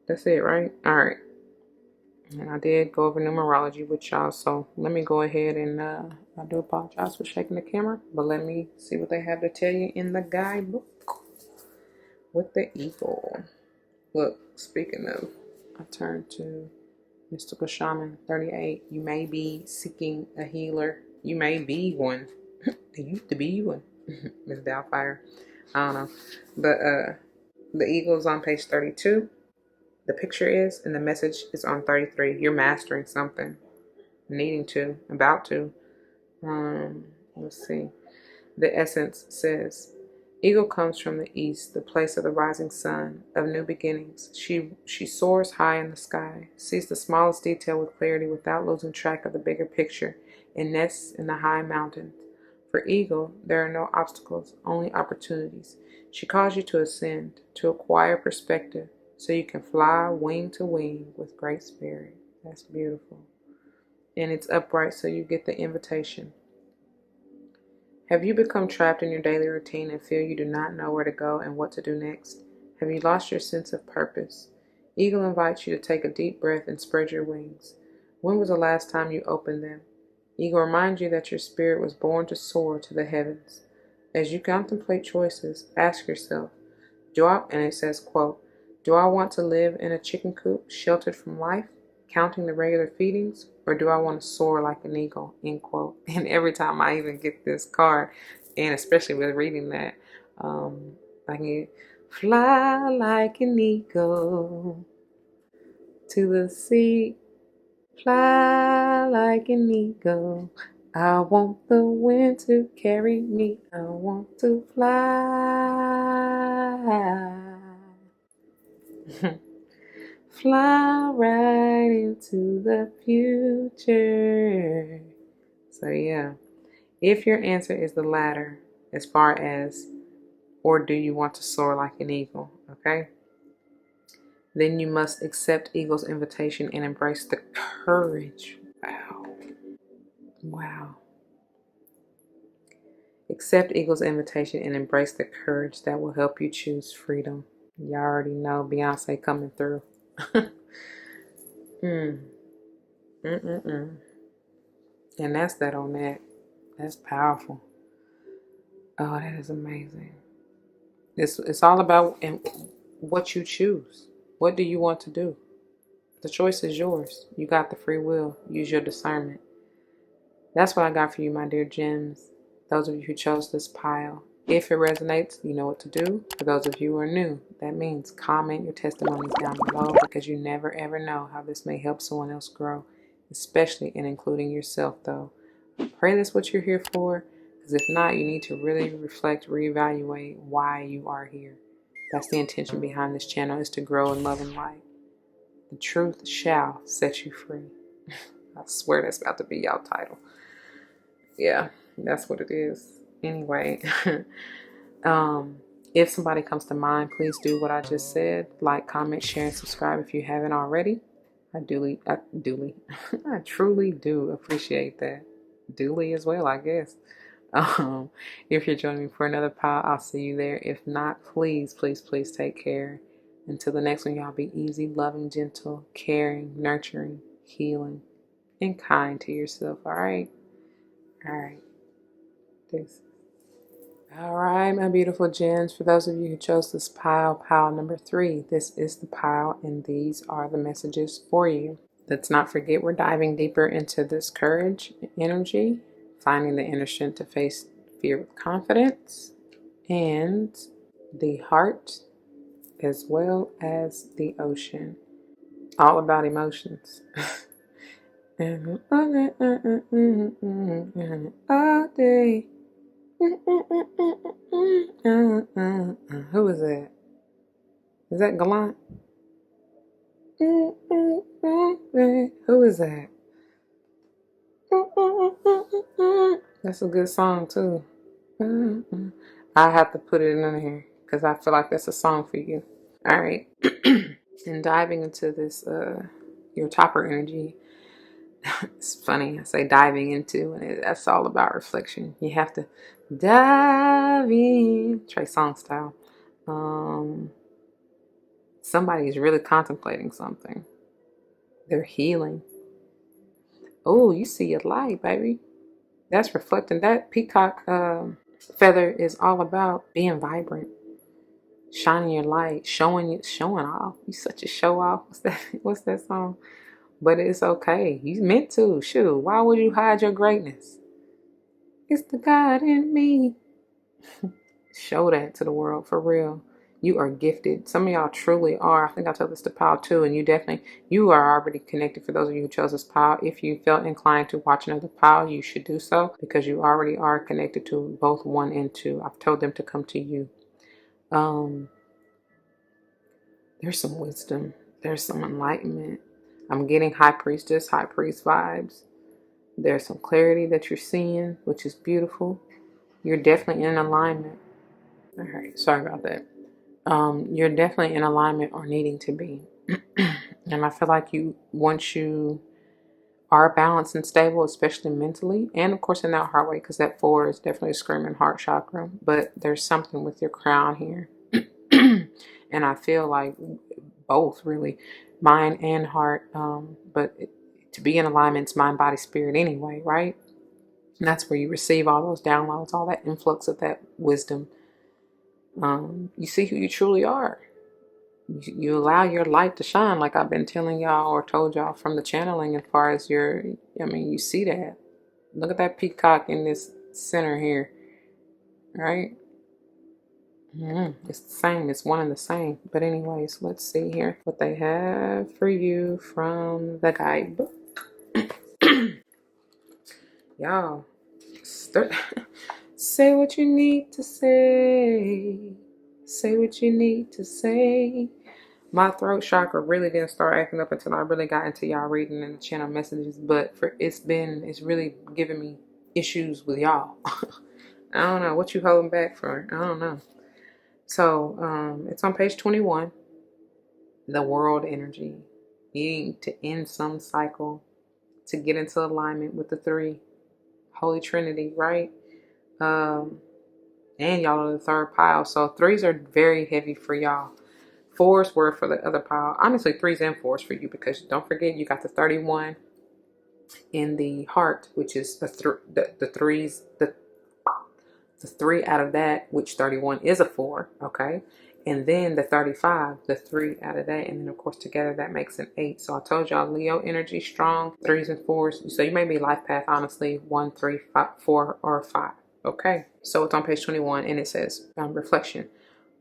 that's it, right? All right. And I did go over numerology with y'all, so let me go ahead and I do apologize for shaking the camera, but let me see what they have to tell you in the guidebook with the eagle. Look, speaking of, I turn to mystical shaman 38. You may be seeking a healer. You may be one. You used to be one. Miss Doubtfire. I don't know, but the eagle is on page 32. The picture is, and the message is on 33. You're mastering something, needing to, about to. Let's see. The essence says, Eagle comes from the east, the place of the rising sun, of new beginnings. She soars high in the sky, sees the smallest detail with clarity without losing track of the bigger picture, and nests in the high mountains. For Eagle, there are no obstacles, only opportunities. She calls you to ascend, to acquire perspective, so you can fly wing to wing with great spirit. That's beautiful. And it's upright, so you get the invitation. Have you become trapped in your daily routine and feel you do not know where to go and what to do next? Have you lost your sense of purpose? Eagle invites you to take a deep breath and spread your wings. When was the last time you opened them? Eagle reminds you that your spirit was born to soar to the heavens. As you contemplate choices, ask yourself, and it says, quote, do I want to live in a chicken coop sheltered from life, counting the regular feedings, or do I want to soar like an eagle, end quote. And every time I even get this card, and especially with reading that, I can fly like an eagle to the sea, fly like an eagle. I want the wind to carry me. I want to fly. Fly right into the future. So yeah, if your answer is the latter, as far as, or do you want to soar like an eagle, okay? Then you must accept Eagle's invitation and embrace the courage. Wow. Wow. Accept Eagle's invitation and embrace the courage that will help you choose freedom. Y'all already know Beyonce coming through. And that's that on that. That's powerful. Oh, that is amazing. It's all about what you choose. What do you want to do? The choice is yours. You got the free will. Use your discernment. That's what I got for you, my dear gems. Those of you who chose this pile. If it resonates, you know what to do. For those of you who are new, that means comment your testimonies down below, because you never ever know how this may help someone else grow, especially in including yourself though. Pray that's what you're here for, because if not, you need to really reflect, reevaluate why you are here. That's the intention behind this channel, is to grow in love and light. The truth shall set you free. I swear that's about to be y'all title. Yeah, that's what it is. Anyway, if somebody comes to mind, please do what I just said. Like, comment, share, and subscribe if you haven't already. I truly do appreciate that. Duly as well, I guess. If you're joining me for another pile, I'll see you there. If not, please, please, please take care. Until the next one, y'all be easy, loving, gentle, caring, nurturing, healing, and kind to yourself. All right? All right. Thanks. All right, my beautiful gems. For those of you who chose this pile number 3, this is the pile, and these are the messages for you. Let's not forget, we're diving deeper into this courage energy, finding the inner strength to face fear with confidence, and the heart, as well as the ocean. All about emotions. All day. Who is that? Is that Gallant? Who is that? That's a good song too. I have to put it in here because I feel like that's a song for you. All right. And diving into this, your topper energy. It's funny, I say diving into, and that's all about reflection. You have to dive in, Trey Songz style. Somebody's really contemplating something. They're healing. Oh, you see a light, baby. That's reflecting. That peacock feather is all about being vibrant, shining your light, showing off. You such a show off. What's that song? But it's okay. You meant to. Shoot, why would you hide your greatness? It's the God in me. Show that to the world, for real. You are gifted. Some of y'all truly are. I think I told this to Pal too, and you are already connected. For those of you who chose this Pal, if you felt inclined to watch another Pal, you should do so, because you already are connected to both 1 and 2. I've told them to come to you. There's some wisdom. There's some enlightenment. I'm getting high priest vibes. There's some clarity that you're seeing, which is beautiful. You're definitely in alignment. All right, sorry about that. You're definitely in alignment, or needing to be. And I feel like once you are balanced and stable, especially mentally, and of course in that heart way, because that 4 is definitely screaming heart chakra, but there's something with your crown here. And I feel like both, really, mind and heart, but to be in alignment, it's mind, body, spirit anyway, right? And that's where you receive all those downloads, all that influx of that wisdom. You see who you truly are. You allow your light to shine, like I've been telling y'all or told y'all from the channeling. As far as you see that. Look at that peacock in this center here, right? It's the same. It's one and the same. But anyways, let's see here what they have for you from the guidebook. Y'all, say what you need to say. Say what you need to say. My throat chakra really didn't start acting up until I really got into y'all reading in the channel messages. But it's really giving me issues with y'all. I don't know what you holding back for. I don't know. So it's on page 21. The world energy, needing to end some cycle, to get into alignment with the 3, Holy Trinity, right? And y'all are the 3rd pile. So 3s are very heavy for y'all. 4s were for the other pile. Honestly, 3s and 4s for you, because don't forget you got the 31 in the heart, which is the 3s, the 3 out of that, which 31 is a 4, okay? And then the 35, the 3 out of that, and then of course together that makes an 8. So I told y'all Leo energy strong, 3s and 4s. So you may be life path, honestly, 1, 3, 5, 4, or 5. Okay, so it's on page 21, and it says, reflection.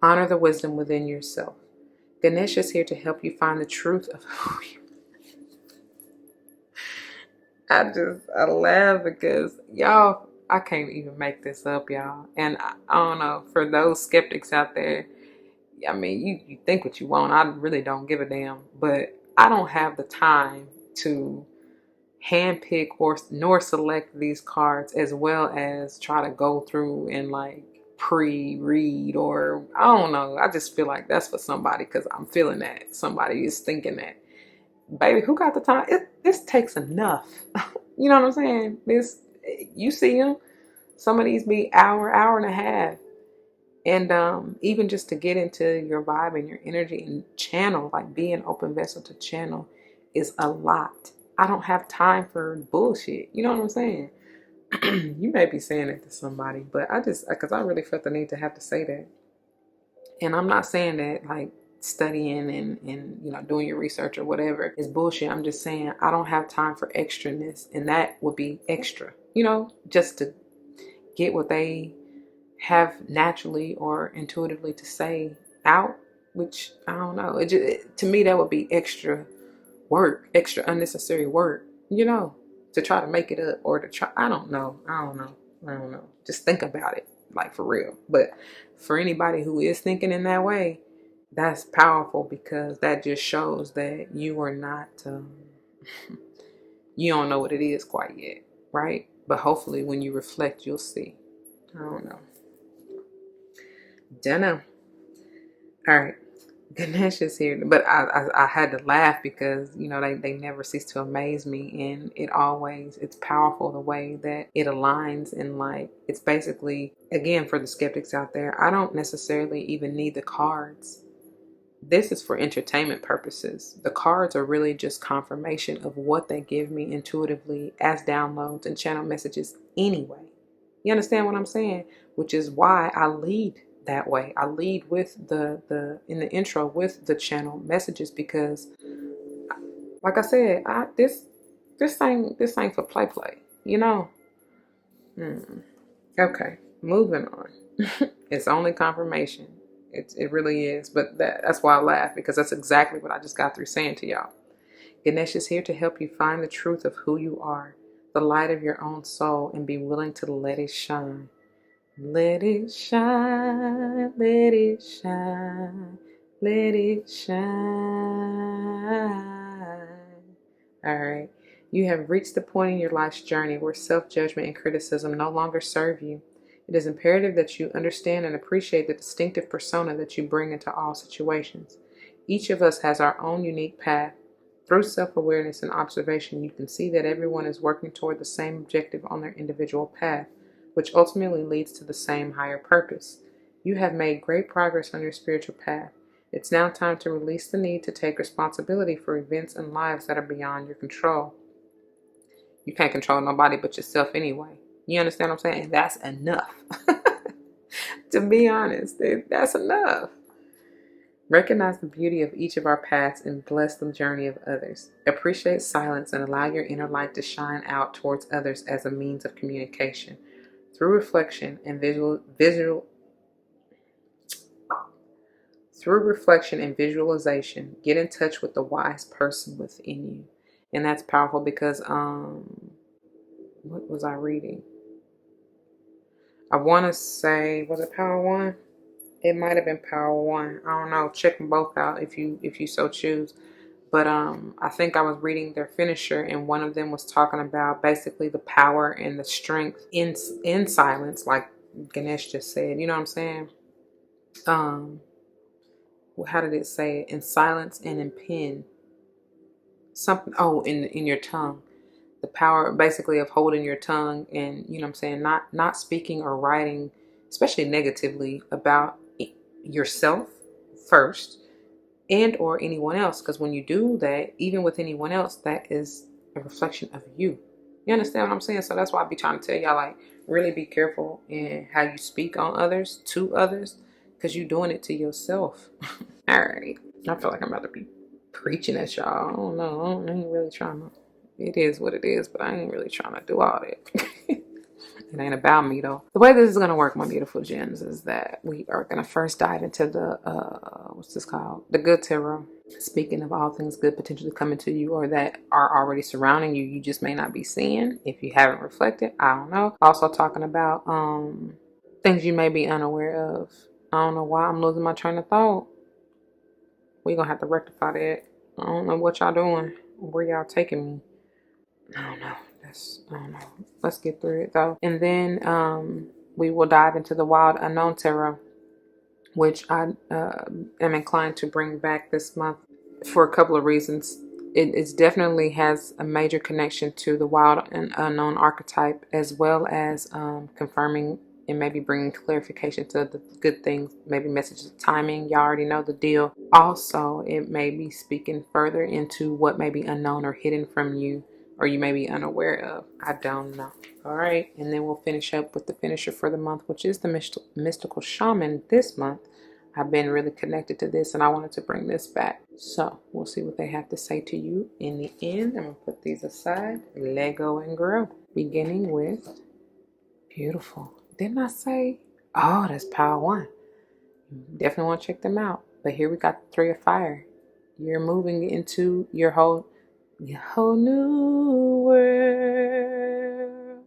Honor the wisdom within yourself. Ganesha is here to help you find the truth of who you are. I laugh because y'all, I can't even make this up, y'all. And I don't know, for those skeptics out there, I mean, you think what you want. I really don't give a damn. But I don't have the time to handpick nor select these cards, as well as try to go through and like pre-read, or I don't know. I just feel like that's for somebody, because I'm feeling that somebody is thinking that. Baby, who got the time? This takes enough. You know what I'm saying? You see them. Some of these be hour and a half. And even just to get into your vibe and your energy and channel, like be an open vessel to channel, is a lot. I don't have time for bullshit. You know what I'm saying? You may be saying it to somebody, but because I really felt the need to have to say that. And I'm not saying that like studying and doing your research or whatever is bullshit. I'm just saying I don't have time for extraness, and that would be extra, just to get what they have naturally or intuitively to say out, which I don't know. To me, that would be extra work, extra unnecessary work, to try to make it up, or to try. I don't know. Just think about it, like for real. But for anybody who is thinking in that way, that's powerful, because that just shows that you are not, you don't know what it is quite yet, right? But hopefully when you reflect, you'll see. I don't know. Dunno. All right. Ganesha's here, but I had to laugh because they never cease to amaze me, and it's powerful the way that it aligns, and like it's basically, again, for the skeptics out there, I don't necessarily even need the cards. This is for entertainment purposes. The cards are really just confirmation of what they give me intuitively as downloads and channel messages anyway. You understand what I'm saying? Which is why I lead that way. I lead with the in the intro with the channel messages, because like I said, this ain't for play, Okay, moving on. It's only confirmation. It really is. But that's why I laugh, because that's exactly what I just got through saying to y'all. Ganesha is here to help you find the truth of who you are, the light of your own soul, and be willing to let it shine. Let it shine, let it shine, let it shine. All right. You have reached the point in your life's journey where self-judgment and criticism no longer serve you. It is imperative that you understand and appreciate the distinctive persona that you bring into all situations. Each of us has our own unique path. Through self-awareness and observation, you can see that everyone is working toward the same objective on their individual path, which ultimately leads to the same higher purpose. You have made great progress on your spiritual path. It's now time to release the need to take responsibility for events and lives that are beyond your control. You can't control nobody but yourself anyway. You understand what I'm saying? That's enough. To be honest, that's enough. Recognize the beauty of each of our paths and bless the journey of others. Appreciate silence and allow your inner light to shine out towards others as a means of communication. Through reflection and visualization, get in touch with the wise person within you. And that's powerful because what was I reading? I want to say, was it Power One? It might have been Power One. I don't know. Check them both out if you so choose. But I think I was reading their finisher, and one of them was talking about basically the power and the strength in silence, like Ganesh just said. You know what I'm saying? How did it say it? In silence and in pen. Something. Oh, in your tongue. The power basically of holding your tongue and, you know what I'm saying, not speaking or writing, especially negatively, about yourself first and or anyone else, because when you do that, even with anyone else, that is a reflection of you. You understand what I'm saying? So that's why I be trying to tell y'all, like, really be careful in how you speak on others, to others, because you're doing it to yourself. All right. I feel like I'm about to be preaching at y'all. I don't know. I ain't really trying to. It is what it is, but I ain't really trying to do all that. It ain't about me, though. The way this is going to work, my beautiful gems, is that we are going to first dive into the, what's this called? The good tarot. Speaking of all things good potentially coming to you or that are already surrounding you, you just may not be seeing if you haven't reflected. I don't know. Also talking about things you may be unaware of. I don't know why I'm losing my train of thought. We're going to have to rectify that. I don't know what y'all doing. Where y'all taking me? I don't know. I don't know. Let's get through it though. And then we will dive into the Wild Unknown Tarot, which I am inclined to bring back this month for a couple of reasons. It definitely has a major connection to the Wild and Unknown archetype, as well as confirming and maybe bringing clarification to the good things, maybe messages of timing. Y'all already know the deal. Also, it may be speaking further into what may be unknown or hidden from you, or you may be unaware of. I don't know. All right. And then we'll finish up with the finisher for the month, which is the mystical shaman this month. I've been really connected to this and I wanted to bring this back. So we'll see what they have to say to you in the end. I'm going to put these aside. Let go and grow. Beginning with beautiful. Didn't I say? Oh, that's Power One. Definitely want to check them out. But here we got the Three of Fire. You're moving into your whole new world.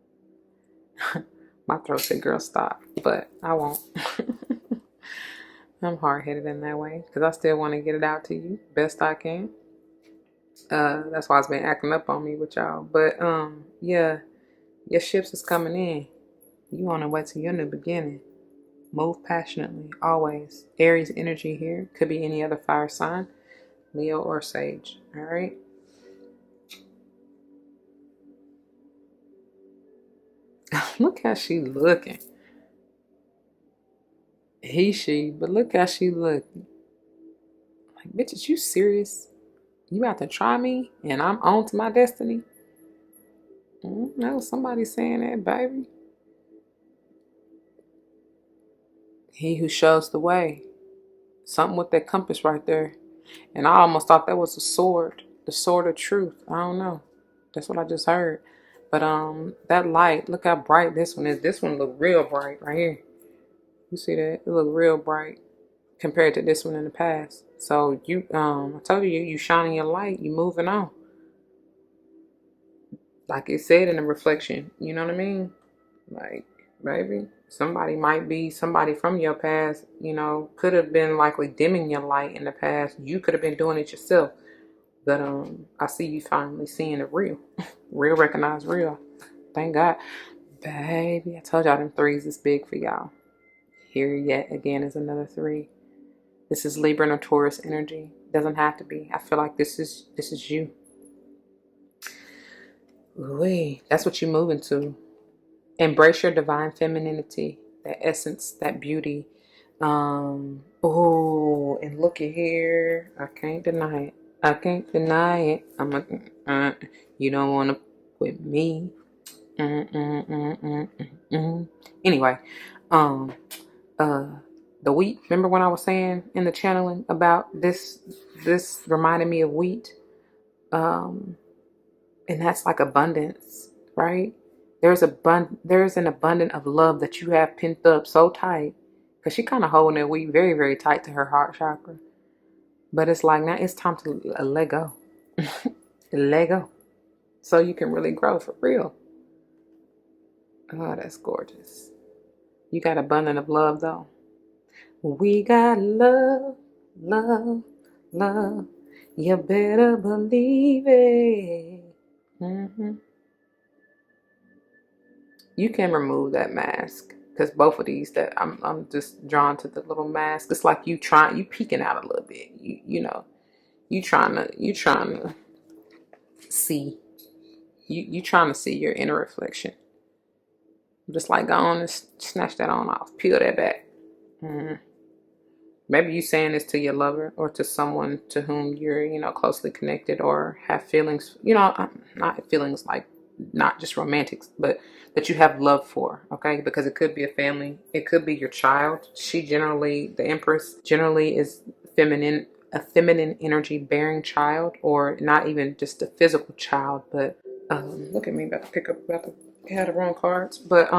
My throat said, girl, stop. But I won't. I'm hard-headed in that way because I still want to get it out to you best I can. That's why it's been acting up on me with y'all. But yeah, your ships is coming in. You on the way to your new beginning. Move passionately, always. Aries energy here. Could be any other fire sign, Leo or Sage. All right. Look how she looking. She, but look how she looking. Like, bitch, is you serious? You about to try me and I'm on to my destiny? No, somebody's saying that, baby. He who shows the way. Something with that compass right there. And I almost thought that was a sword. The sword of truth. I don't know. That's what I just heard. But that light, look how bright this one is. This one look real bright right here. You see that? It look real bright. compared to this one in the past. So I told you, you shining your light, you moving on. Like it said in the reflection, you know what I mean? Like, baby, somebody might be somebody from your past, could have been likely dimming your light in the past. You could have been doing it yourself. But I see you finally seeing it real. Real recognize real. Thank God. Baby, I told y'all them threes is big for y'all. Here yet again is another three. This is Libra and Taurus energy. Doesn't have to be. I feel like this is you. Ooh, that's what you move into. Embrace your divine femininity, that essence, that beauty. Oh, and look at here. I can't deny it. I can't deny it. You don't want to with me. Anyway, the wheat. Remember when I was saying in the channeling about this? This reminded me of wheat. And that's like abundance, right? There's an abundance of love that you have pent up so tight, because she kind of holding that wheat very, very tight to her heart chakra. But it's like now it's time to let go. Let go. So you can really grow for real. Oh, that's gorgeous. You got abundance of love though. We got love, love, love. You better believe it. You can remove that mask, because both of these that I'm just drawn to the little mask. It's like you peeking out a little bit. You trying to see. You trying to see your inner reflection. Just like go on and snatch that on off. Peel that back. Maybe you saying this to your lover or to someone to whom you're, closely connected or have feelings, not feelings like not just romantics, but that you have love for, okay? Because it could be a family. It could be your child. The Empress generally is a feminine energy bearing child, or not even just a physical child, but look at me about to have the wrong cards, but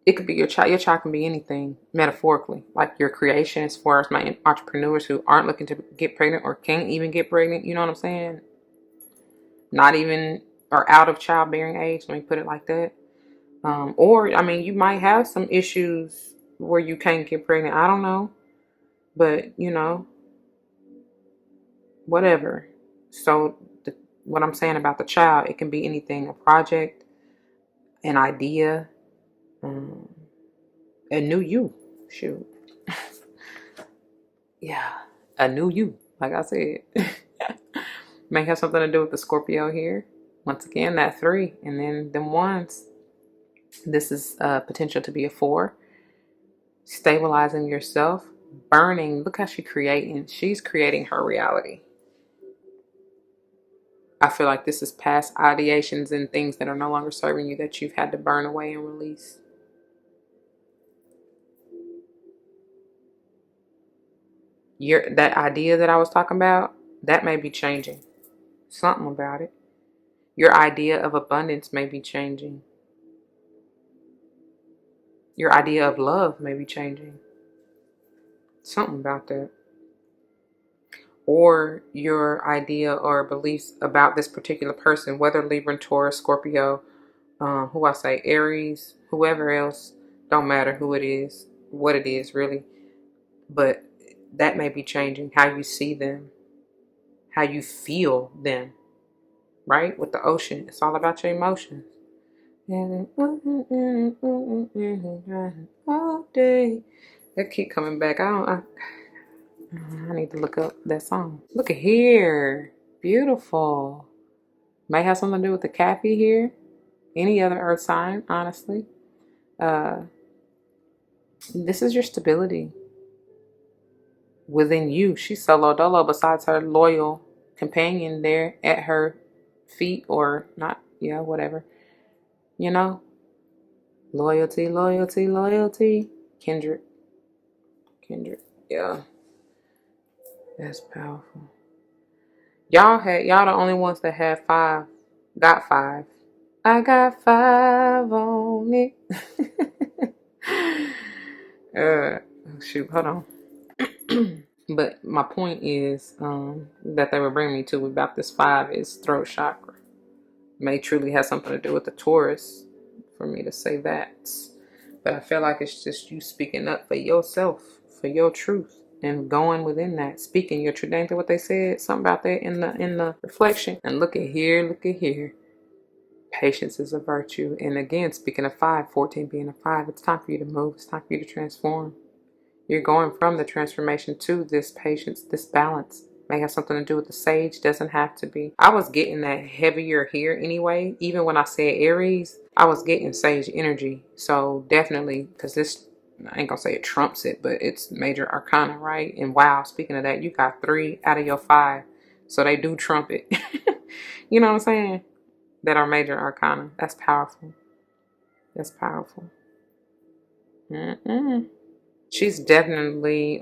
it could be your child. Your child can be anything, metaphorically, like your creation, as far as my entrepreneurs who aren't looking to get pregnant or can't even get pregnant. You know what I'm saying? Not even, or out of childbearing age. Let me put it like that. Or, you might have some issues where you can't get pregnant. I don't know. But, whatever. So, what I'm saying about the child, it can be anything: a project, an idea, a new you. Shoot. Yeah, a new you, like I said. May have something to do with the Scorpio here. Once again, that 3. And then them 1s. This is potential to be a 4. Stabilizing yourself. Burning. Look how she's creating her reality. I feel like this is past ideations and things that are no longer serving you that you've had to burn away and release. That idea that I was talking about, that may be changing. Something about it. Your idea of abundance may be changing. Your idea of love may be changing. Something about that. Or your idea or beliefs about this particular person, whether Libra, Taurus, Scorpio, Aries, whoever else, don't matter who it is, what it is really. But that may be changing how you see them, how you feel them, right? With the ocean, it's all about your emotions. All day. That keep coming back. I need to look up that song. Look at here. Beautiful. May have something to do with the Cappy here. Any other earth sign, honestly. This is your stability within you. She's solo dolo besides her loyal companion there at her feet, or not, whatever. Loyalty, loyalty, loyalty. Kindred. Yeah. That's powerful. Y'all the only ones that have 5. Got 5. I got 5 on it. Shoot, hold on. But my point is that they were bringing me to about this 5 is throat chakra. May truly have something to do with the Taurus for me to say that. But I feel like it's just you speaking up for yourself, for your truth, and going within that, speaking your truth. Ain't that what they said? Something about that in the reflection. And look at here, look at here. Patience is a virtue. And again, speaking of 5, 14 being a 5, it's time for you to move. It's time for you to transform. You're going from the transformation to this patience, this balance. May have something to do with the sage, doesn't have to be. I was getting that heavier here anyway. Even when I said Aries, I was getting sage energy. So definitely, because this, I ain't gonna say it trumps it, but it's major arcana, right? And wow, speaking of that, you got 3 out of your 5. So they do trump it. You know what I'm saying? That are major arcana. That's powerful. That's powerful. She's definitely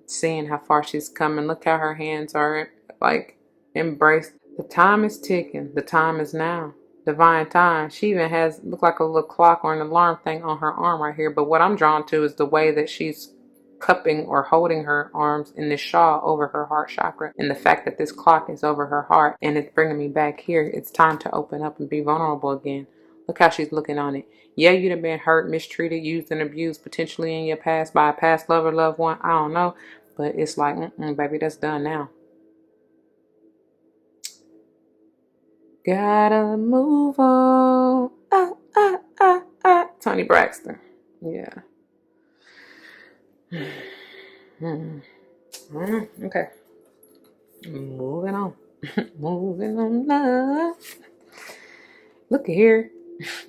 seeing how far she's come, and look how her hands are like embraced. The time is ticking. The time is now. Divine time. She even has look like a little clock or an alarm thing on her arm right here. But what I'm drawn to is the way that she's cupping or holding her arms in this shawl over her heart chakra, and the fact that this clock is over her heart, and it's bringing me back here. It's time to open up and be vulnerable again. Look how she's looking on it. Yeah, you'd have been hurt, mistreated, used, and abused potentially in your past by a past lover, loved one. I don't know. But it's like, baby, that's done now. Gotta move on. Tony Braxton. Yeah. Okay. Moving on. Moving on. Love. Look here.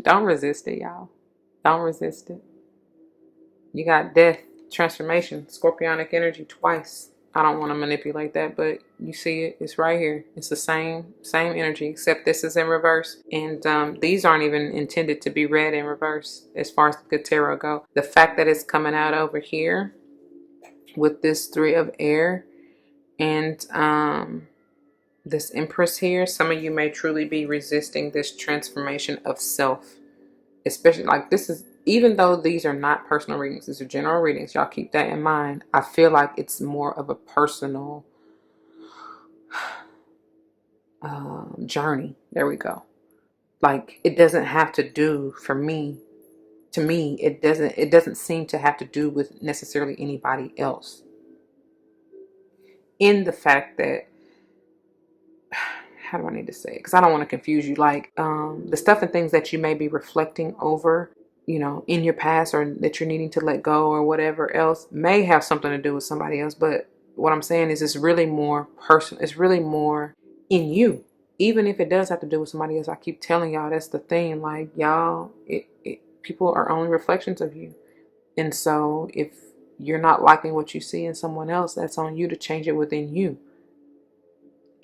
Don't resist it, y'all. Don't resist it. You got death, transformation, scorpionic energy twice. I don't want to manipulate that, but you see it. It's right here. It's the same energy, except this is in reverse. And these aren't even intended to be read in reverse as far as the tarot go. The fact that it's coming out over here with this 3 of air and this Empress here, some of you may truly be resisting this transformation of self. Especially like this is, even though these are not personal readings, these are general readings, y'all keep that in mind. I feel like it's more of a personal journey. There we go. Like it doesn't have to do for me. To me, it doesn't seem to have to do with necessarily anybody else. In the fact that, how do I need to say it? Because I don't want to confuse you. Like the stuff and things that you may be reflecting over, in your past, or that you're needing to let go or whatever else, may have something to do with somebody else. But what I'm saying is it's really more personal. It's really more in you. Even if it does have to do with somebody else, I keep telling y'all that's the thing. Like y'all, people are only reflections of you. And so if you're not liking what you see in someone else, that's on you to change it within you.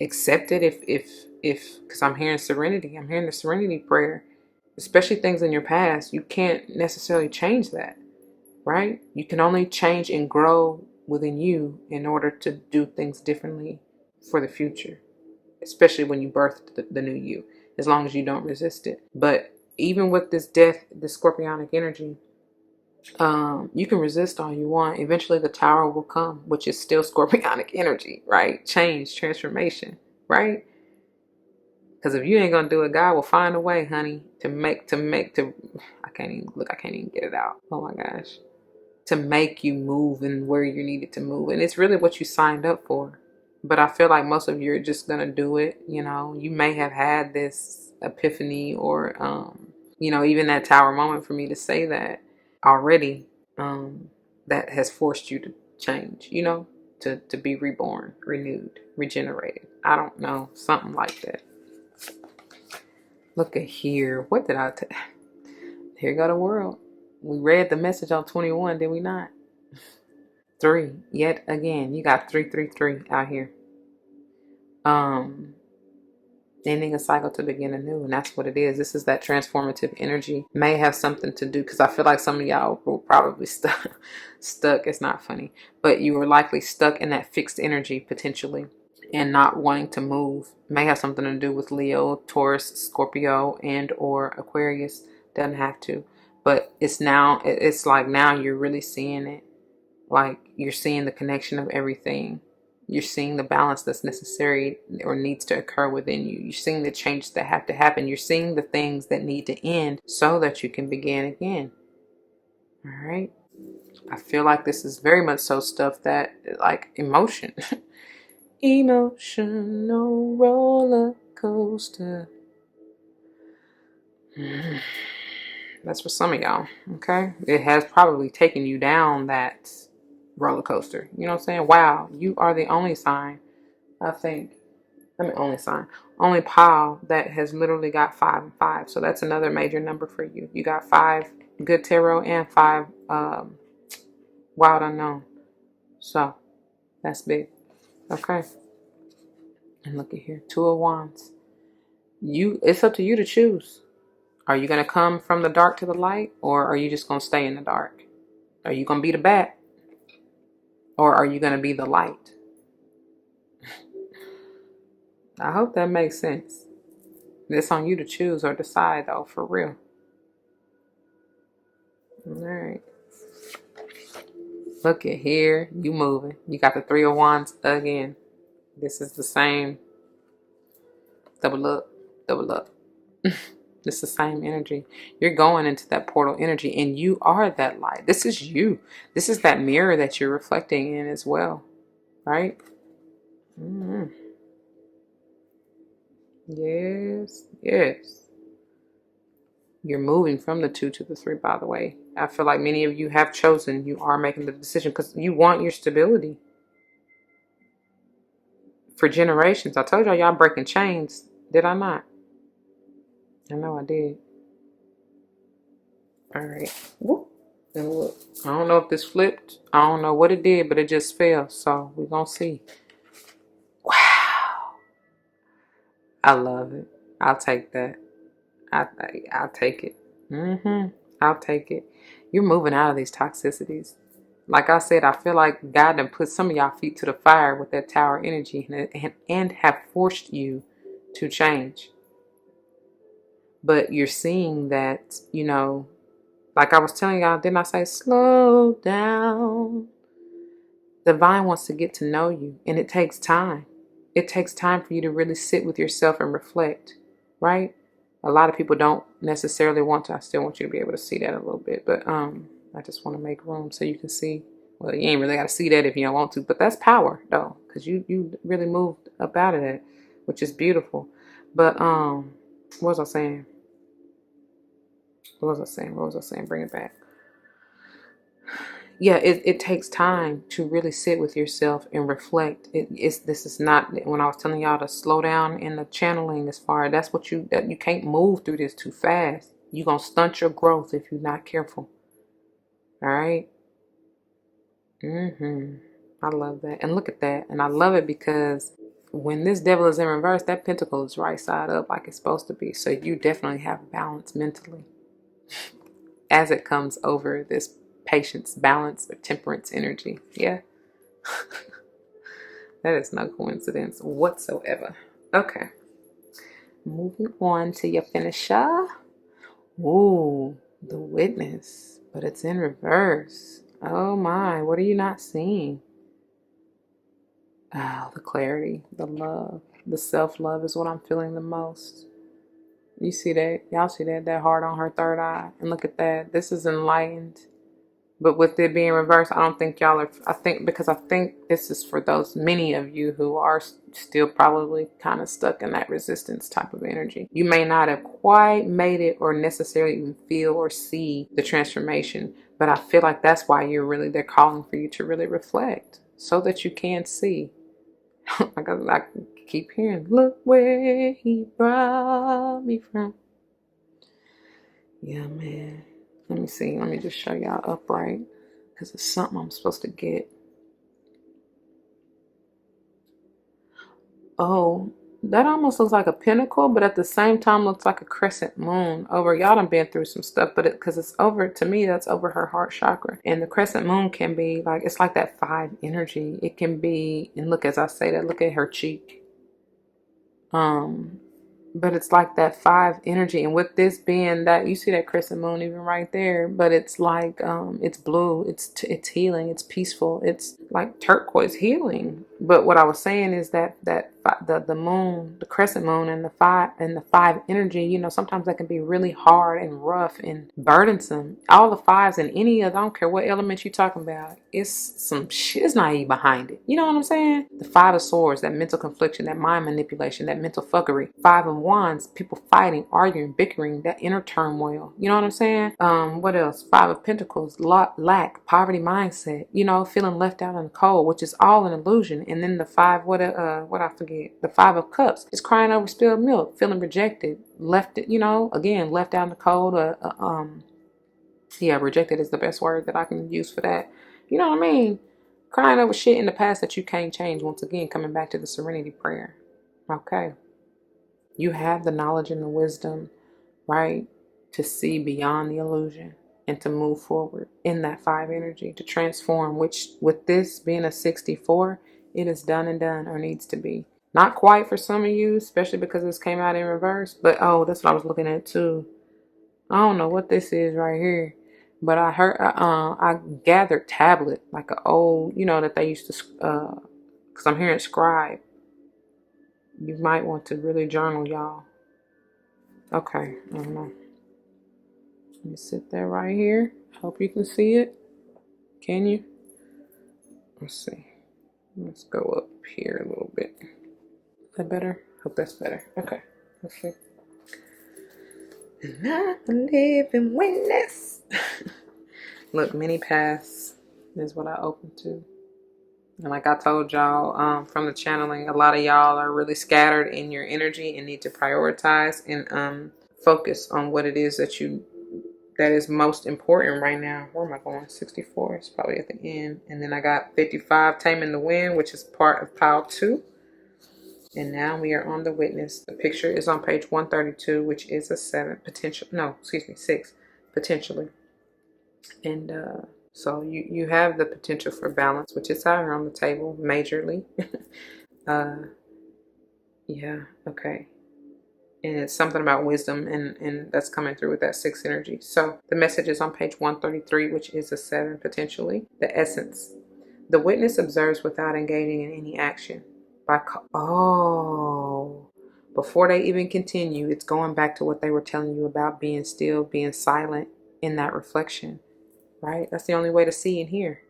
Accept it if because I'm hearing serenity. I'm hearing the serenity prayer. Especially things in your past, you can't necessarily change that, right? You can only change and grow within you in order to do things differently for the future, especially when you birth the new you, as long as you don't resist it. But even with this death, this scorpionic energy, you can resist all you want. Eventually the tower will come, which is still scorpionic energy, right? Change, transformation, right? Because if you ain't gonna do it, God will find a way, honey, to I can't even get it out. Oh my gosh. To make you move and where you needed to move. And it's really what you signed up for. But I feel like most of you are just gonna do it. You may have had this epiphany or even that tower moment for me to say that already. That has forced you to change, to be reborn, renewed, regenerated. I don't know, something like that. Look at here. What did here go the world. We read the message on 21, did we not? 3. Yet again, you got 333 out here. Ending a cycle to begin anew, and that's what it is. This is that transformative energy. May have something to do, because I feel like some of y'all were probably stuck. It's not funny, but you were likely stuck in that fixed energy potentially, and not wanting to move. May have something to do with Leo, Taurus, Scorpio, and or Aquarius. Doesn't have to, but it's like now you're really seeing it. Like you're seeing the connection of everything. You're seeing the balance that's necessary or needs to occur within you. You're seeing the changes that have to happen. You're seeing the things that need to end so that you can begin again. All right. I feel like this is very much so stuff that, like, emotion. Emotional roller coaster. That's for some of y'all, okay? It has probably taken you down that roller coaster. You know what I'm saying? Wow, you are the only sign, I think. Only pile that has literally got 5 and 5. So that's another major number for you. You got 5 good tarot and 5 wild unknown. So that's big. Okay. And look at here, 2 of Wands. It's up to you to choose. Are you going to come from the dark to the light, or are you just going to stay in the dark? Are you going to be the bat, or are you going to be the light? I hope that makes sense. It's on you to choose or decide, though, for real. All right. Look at here. You moving. You got the 3 of Wands again. This is the same. Double up. Double up. It's the same energy. You're going into that portal energy, and you are that light. This is you. This is that mirror that you're reflecting in as well. Right? Mm-hmm. Yes. Yes. You're moving from the 2 to the 3, by the way. I feel like many of you have chosen, you are making the decision because you want your stability. For generations. I told y'all breaking chains. Did I not? I know I did. All right. Whoop. And look, I don't know if this flipped. I don't know what it did, but it just fell. So we're going to see. Wow. I love it. I'll take that. I'll take it. I'll take it. You're moving out of these toxicities. Like I said, I feel like God done put some of y'all feet to the fire with that tower energy and have forced you to change. But you're seeing that, like I was telling y'all, didn't I say slow down? The Divine wants to get to know you, and it takes time. It takes time for you to really sit with yourself and reflect, right? A lot of people don't necessarily want to. I still want you to be able to see that a little bit, but I just want to make room so you can see. Well, you ain't really got to see that if you don't want to, but that's power, though, because you really moved up out of that, which is beautiful. But what was I saying? What was I saying? Bring it back. Yeah, it takes time to really sit with yourself and reflect. This is not, when I was telling y'all to slow down in the channeling, as far that's what you can't move through this too fast. You're gonna stunt your growth if you're not careful. All right. I love that. And look at that. And I love it because when this devil is in reverse, that pentacle is right side up like it's supposed to be. So you definitely have balance mentally as it comes over this patience, balance, or temperance energy. Yeah. That is no coincidence whatsoever. Okay. Moving on to your finisher. Ooh, the Witness. But it's in reverse. Oh my, what are you not seeing? Oh, the clarity, the love, the self-love is what I'm feeling the most. You see that? Y'all see that? That heart on her third eye. And look at that. This is enlightened. But with it being reversed, I don't think y'all are, I think this is for those many of you who are still probably kind of stuck in that resistance type of energy. You may not have quite made it or necessarily even feel or see the transformation, but I feel like that's why they're calling for you to really reflect so that you can see. Like I keep hearing, look where he brought me from. Yeah, man. Let me see. Let me just show y'all upright, because it's something I'm supposed to get. Oh, that almost looks like a pinnacle, but at the same time looks like a crescent moon over. Y'all done been through some stuff, but because it's over, to me, that's over her heart chakra. And the crescent moon can be like, it's like that 5 energy. It can be, and look, as I say that, look at her cheek. But it's like that 5 energy, and with this being that, you see that crescent moon even right there, but it's like it's blue, it's healing, it's peaceful, it's like turquoise healing. But what I was saying is that the moon, the crescent moon, and the 5 energy, you know, sometimes that can be really hard and rough and burdensome. All the 5s and any of, I don't care what element you're talking about, it's some shiznai behind it. You know what I'm saying? The 5 of swords, that mental confliction, that mind manipulation, that mental fuckery. 5 of wands, people fighting, arguing, bickering, that inner turmoil. You know what I'm saying? What else? 5 of pentacles, lack, poverty mindset, you know, feeling left out in the cold, which is all an illusion. And then the 5, what I forget, the 5 of cups is crying over spilled milk, feeling rejected, left, you know, again, left out in the cold, yeah, rejected is the best word that I can use for that. You know what I mean? Crying over shit in the past that you can't change. Once again, coming back to the serenity prayer. Okay. You have the knowledge and the wisdom, right, to see beyond the illusion and to move forward in that 5 energy, to transform, which with this being a 64, it is done and done, or needs to be. Not quite for some of you, especially because this came out in reverse, but oh, that's what I was looking at too. I don't know what this is right here, but I heard, I gathered tablet, like an old, you know, that they used to, because I'm hearing scribe. You might want to really journal, y'all. Okay, I don't know. Let me sit there right here. Hope you can see it. Can you? Let's see. Let's go up here a little bit. Is that better? Hope that's better. Okay, let's see. And I'm a living witness. Look, many paths is what I open to. And like I told y'all from the channeling, a lot of y'all are really scattered in your energy and need to prioritize and focus on what it is that is most important right now. Where am I going? 64 is probably at the end. And then I got 55, Taming the Wind, which is part of pile 2. And now we are on the witness. The picture is on page 132, which is a 7 potential. No, excuse me, 6 potentially. And so you have the potential for balance, which is out here on the table majorly. Yeah, okay. And it's something about wisdom, and that's coming through with that 6 energy. So the message is on page 133, which is a 7 potentially. The essence. The witness observes without engaging in any action. Before they even continue, it's going back to what they were telling you about being still, being silent in that reflection, right? That's the only way to see and hear.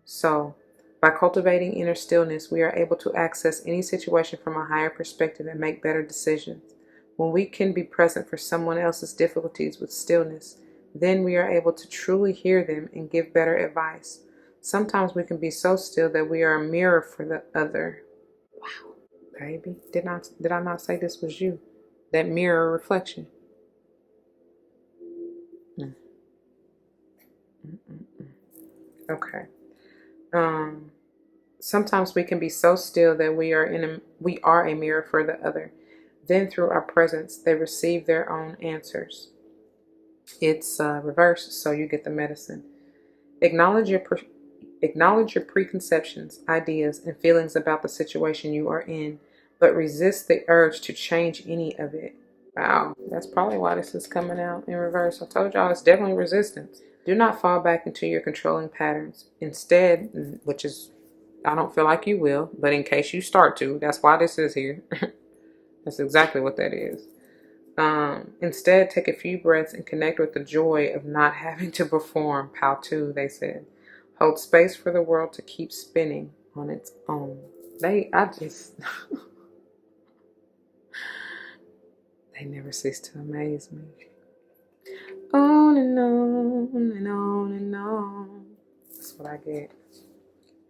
So by cultivating inner stillness, we are able to access any situation from a higher perspective and make better decisions. When we can be present for someone else's difficulties with stillness, then we are able to truly hear them and give better advice. Sometimes we can be so still that we are a mirror for the other. Wow, baby. Did I not say this was you? That mirror reflection. Okay. Sometimes we can be so still that we are a mirror for the other. Then through our presence, they receive their own answers. It's reversed, so you get the medicine. Acknowledge your preconceptions, ideas, and feelings about the situation you are in, but resist the urge to change any of it. Wow, that's probably why this is coming out in reverse. I told y'all it's definitely resistance. Do not fall back into your controlling patterns. Instead, which is, I don't feel like you will, but in case you start to, that's why this is here. That's exactly what that is. Instead, take a few breaths and connect with the joy of not having to perform. Pal 2, they said. Hold space for the world to keep spinning on its own. They never cease to amaze me. On and on and on and on. That's what I get.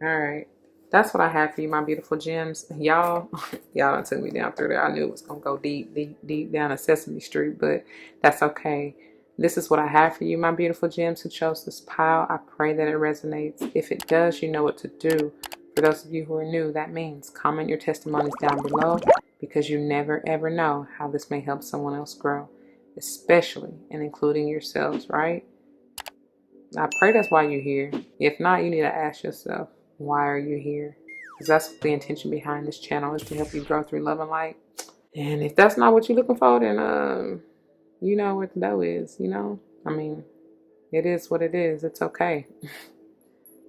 All right. That's what I have for you, my beautiful gems. Y'all done took me down through there. I knew it was going to go deep down a Sesame Street, but that's okay. This is what I have for you, my beautiful gems who chose this pile. I pray that it resonates. If it does, you know what to do. For those of you who are new, that means comment your testimonies down below, because you never ever know how this may help someone else grow, especially and including yourselves, right? I pray that's why you're here. If not, you need to ask yourself, why are you here? Because that's the intention behind this channel, is to help you grow through love and light. And if that's not what you're looking for, then you know what the dough is, I mean, it is what it is. It's okay.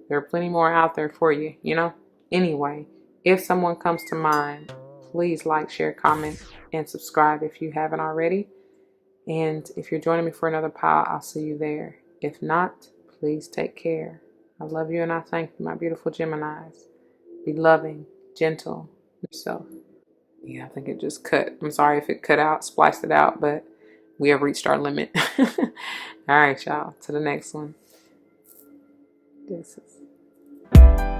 There are plenty more out there for you, Anyway, if someone comes to mind, please like, share, comment, and subscribe if you haven't already. And if you're joining me for another pile, I'll see you there. If not, please take care. I love you and I thank you, my beautiful Geminis. Be loving, gentle, yourself. Yeah, I think it just cut. I'm sorry if it cut out, spliced it out, but we have reached our limit. All right, y'all. To the next one. This is